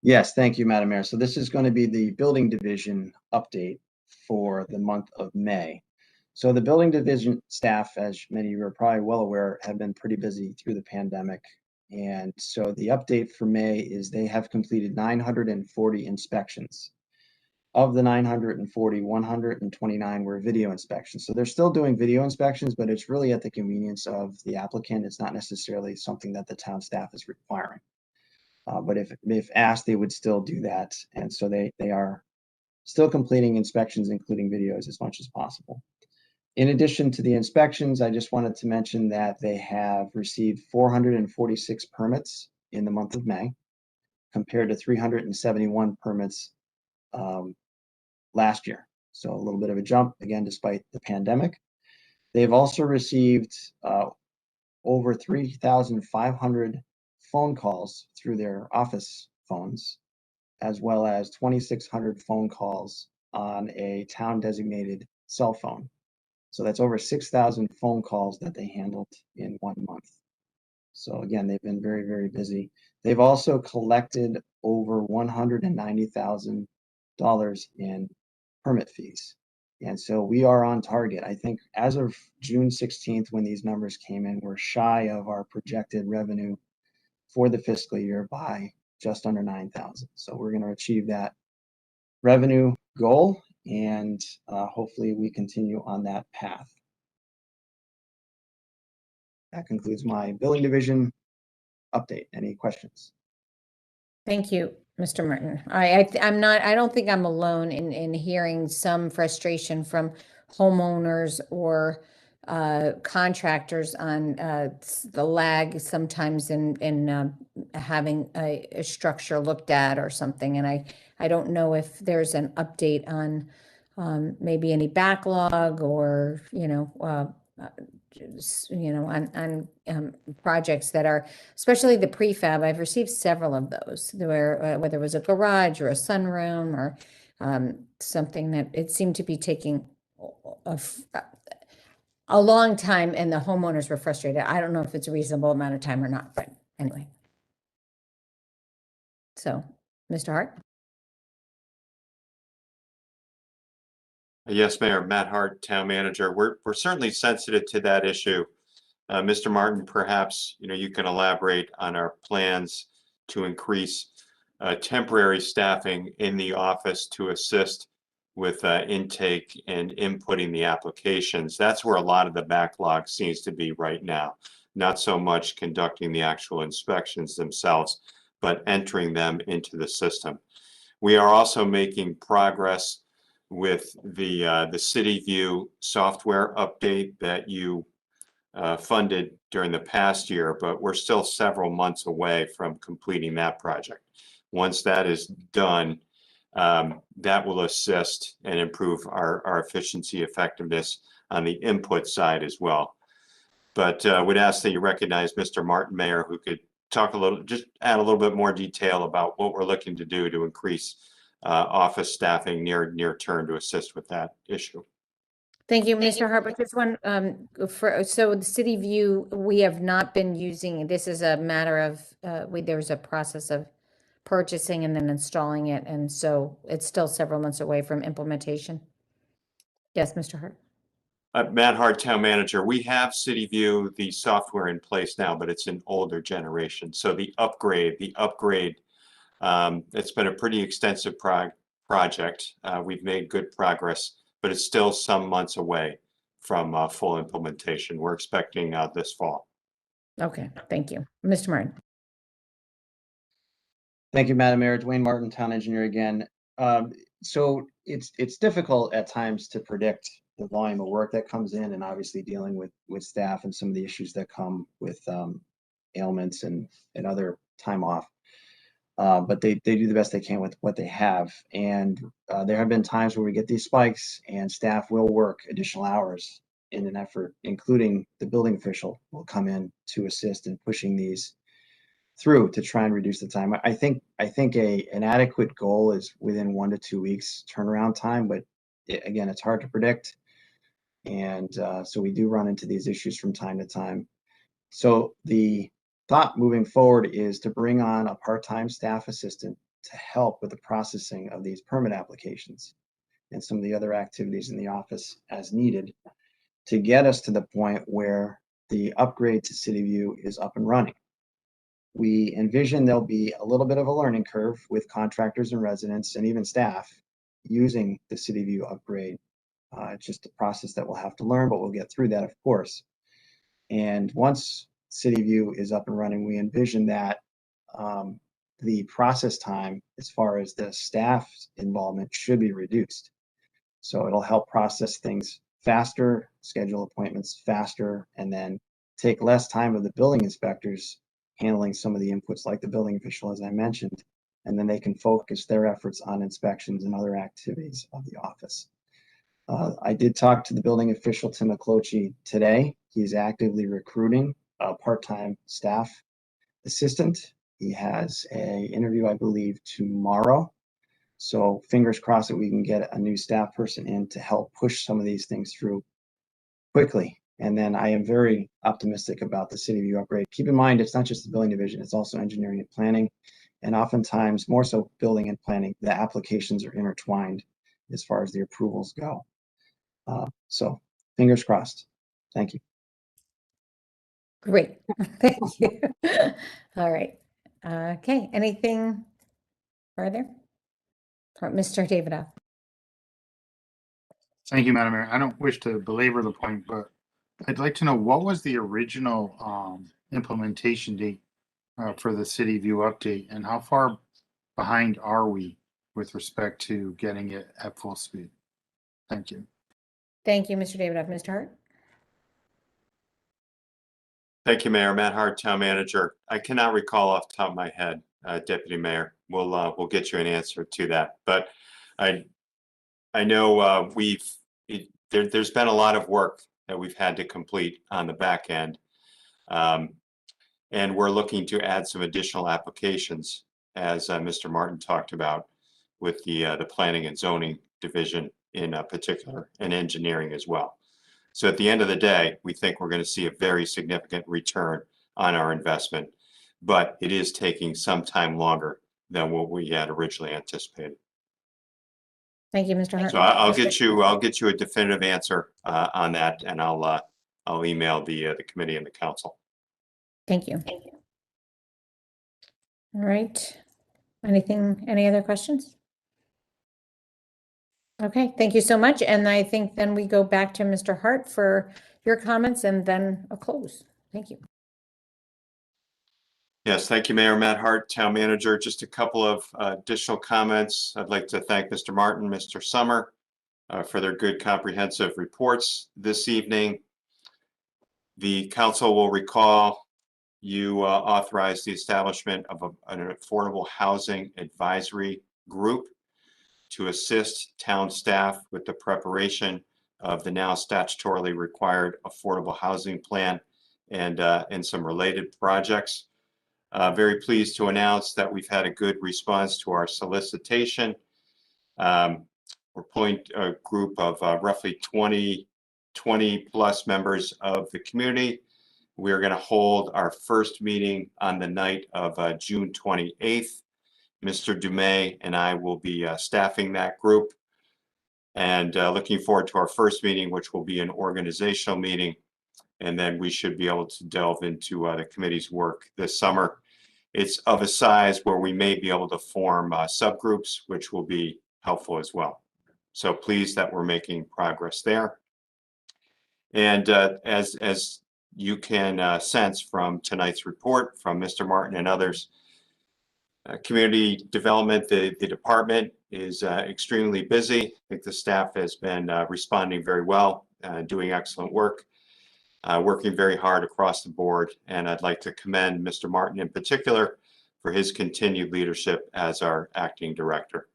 Yes, thank you, Madam Mayor. So this is going to be the building division update for the month of May. So the building division staff, as many of you are probably well aware, have been pretty busy through the pandemic. And so the update for May is they have completed 940 inspections. Of the 940, 129 were video inspections. So they're still doing video inspections, but it's really at the convenience of the applicant. It's not necessarily something that the town staff is requiring. But if asked, they would still do that. And so they are still completing inspections, including videos, as much as possible. In addition to the inspections, I just wanted to mention that they have received 446 permits in the month of May, compared to 371 permits last year. So a little bit of a jump, again, despite the pandemic. They've also received over 3,500 phone calls through their office phones, as well as 2,600 phone calls on a town designated cell phone. So that's over 6,000 phone calls that they handled in 1 month. So again, they've been very, very busy. They've also collected over $190,000 in permit fees. And so we are on target. I think as of June 16th, when these numbers came in, we're shy of our projected revenue for the fiscal year by just under 9,000. So we're going to achieve that revenue goal, and hopefully we continue on that path. That concludes my building division update. Any questions? Thank you, Mr. Martin. I don't think I'm alone in hearing some frustration from homeowners or contractors on the lag sometimes in having a structure looked at or something. And I don't know if there's an update on maybe any backlog or, on projects that are, especially the prefab. I've received several of those where whether it was a garage or a sunroom or something that it seemed to be taking a long time, and the homeowners were frustrated. I don't know if it's a reasonable amount of time or not, but anyway. So, Mr. Hart? Yes, Mayor. Matt Hart, Town Manager. We're certainly sensitive to that issue. Mr. Martin, perhaps you can elaborate on our plans to increase temporary staffing in the office to assist with intake and inputting the applications. That's where a lot of the backlog seems to be right now. Not so much conducting the actual inspections themselves, but entering them into the system. We are also making progress with the City View software update that you funded during the past year, but we're still several months away from completing that project. Once that is done, that will assist and improve our efficiency, effectiveness on the input side as well. But would ask that you recognize Mr. Martin, Mayor, who could talk just add a little bit more detail about what we're looking to do to increase office staffing near term to assist with that issue. Thank you, Mr. Hart. But just one, so the City View, we have not been using, this is a matter of, there's a process of purchasing and then installing it. And so it's still several months away from implementation. Yes, Mr. Hart. Matt Hart, Town Manager. We have City View, the software in place now, but it's an older generation. So the upgrade, it's been a pretty extensive project. We've made good progress, but it's still some months away from full implementation. We're expecting this fall. Okay, thank you. Mr. Martin. Thank you, Madam Mayor. Dwayne Martin, Town Engineer again. So it's difficult at times to predict the volume of work that comes in, and obviously dealing with staff and some of the issues that come with ailments and other time off. but they do the best they can with what they have. And there have been times where we get these spikes and staff will work additional hours in an effort, including the building official will come in to assist in pushing these through to try and reduce the time. I think an adequate goal is within 1 to 2 weeks turnaround time, but again, it's hard to predict. And so we do run into these issues from time to time. So the thought moving forward is to bring on a part-time staff assistant to help with the processing of these permit applications and some of the other activities in the office as needed to get us to the point where the upgrade to City View is up and running. We envision there'll be a little bit of a learning curve with contractors and residents and even staff using the City View upgrade. It's just a process that we'll have to learn, but we'll get through that, of course. And once City View is up and running, we envision that the process time, as far as the staff's involvement, should be reduced. So it'll help process things faster, schedule appointments faster, and then take less time of the building inspectors handling some of the inputs like the building official, as I mentioned, and then they can focus their efforts on inspections and other activities of the office. I did talk to the building official, Tim McClochie, today. He's actively recruiting a part-time staff assistant. He has an interview, I believe, tomorrow. So fingers crossed that we can get a new staff person in to help push some of these things through quickly. And then I am very optimistic about the City View upgrade. Keep in mind, it's not just the building division, it's also engineering and planning. And oftentimes, more so building and planning, the applications are intertwined as far as the approvals go. So fingers crossed. Thank you. Great. Thank you. All right. Okay. Anything further? Mr. Davidoff. Thank you, Madam Mayor. I don't wish to belabor the point, but I'd like to know what was the original implementation date for the City View update, and how far behind are we with respect to getting it at full speed? Thank you. Thank you, Mr. Davidoff. Mr. Hart? Thank you, Mayor. Matt Hart, Town Manager. I cannot recall off the top of my head, Deputy Mayor. We'll get you an answer to that. But I know there's been a lot of work that we've had to complete on the back end. And we're looking to add some additional applications, as Mr. Martin talked about, with the Planning and Zoning Division in particular, and engineering as well. So at the end of the day, we think we're going to see a very significant return on our investment, but it is taking some time longer than what we had originally anticipated. Thank you, Mr. Hart. So I'll get you a definitive answer on that, and I'll email the committee and the council. Thank you. All right. Any other questions? Okay, thank you so much. And I think then we go back to Mr. Hart for your comments and then a close. Thank you. Yes, thank you, Mayor. Matt Hart, Town Manager. Just a couple of additional comments. I'd like to thank Mr. Martin, Mr. Summer for their good comprehensive reports this evening. The council will recall you authorized the establishment of an affordable housing advisory group to assist town staff with the preparation of the now statutorily required affordable housing plan and some related projects. Very pleased to announce that we've had a good response to our solicitation. We're pulling a group of roughly 20 plus members of the community. We are going to hold our first meeting on the night of June 28th. Mr. Dumais and I will be staffing that group, and looking forward to our first meeting, which will be an organizational meeting. And then we should be able to delve into the committee's work this summer. It's of a size where we may be able to form subgroups, which will be helpful as well. So pleased that we're making progress there. And as you can sense from tonight's report from Mr. Martin and others, community development, the department is extremely busy. I think the staff has been responding very well, doing excellent work, working very hard across the board. And I'd like to commend Mr. Martin in particular for his continued leadership as our acting director.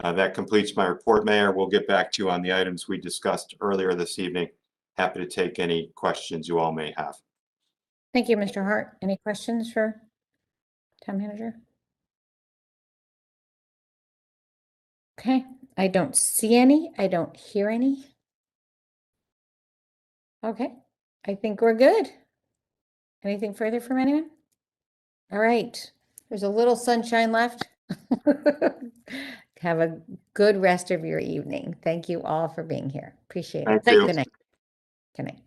That completes my report, Mayor. We'll get back to you on the items we discussed earlier this evening. Happy to take any questions you all may have. Thank you, Mr. Hart. Any questions for Town Manager? Okay, I don't see any. I don't hear any. Okay, I think we're good. Anything further from anyone? All right, there's a little sunshine left. Have a good rest of your evening. Thank you all for being here. Appreciate it. Thank you. Good night. Good night.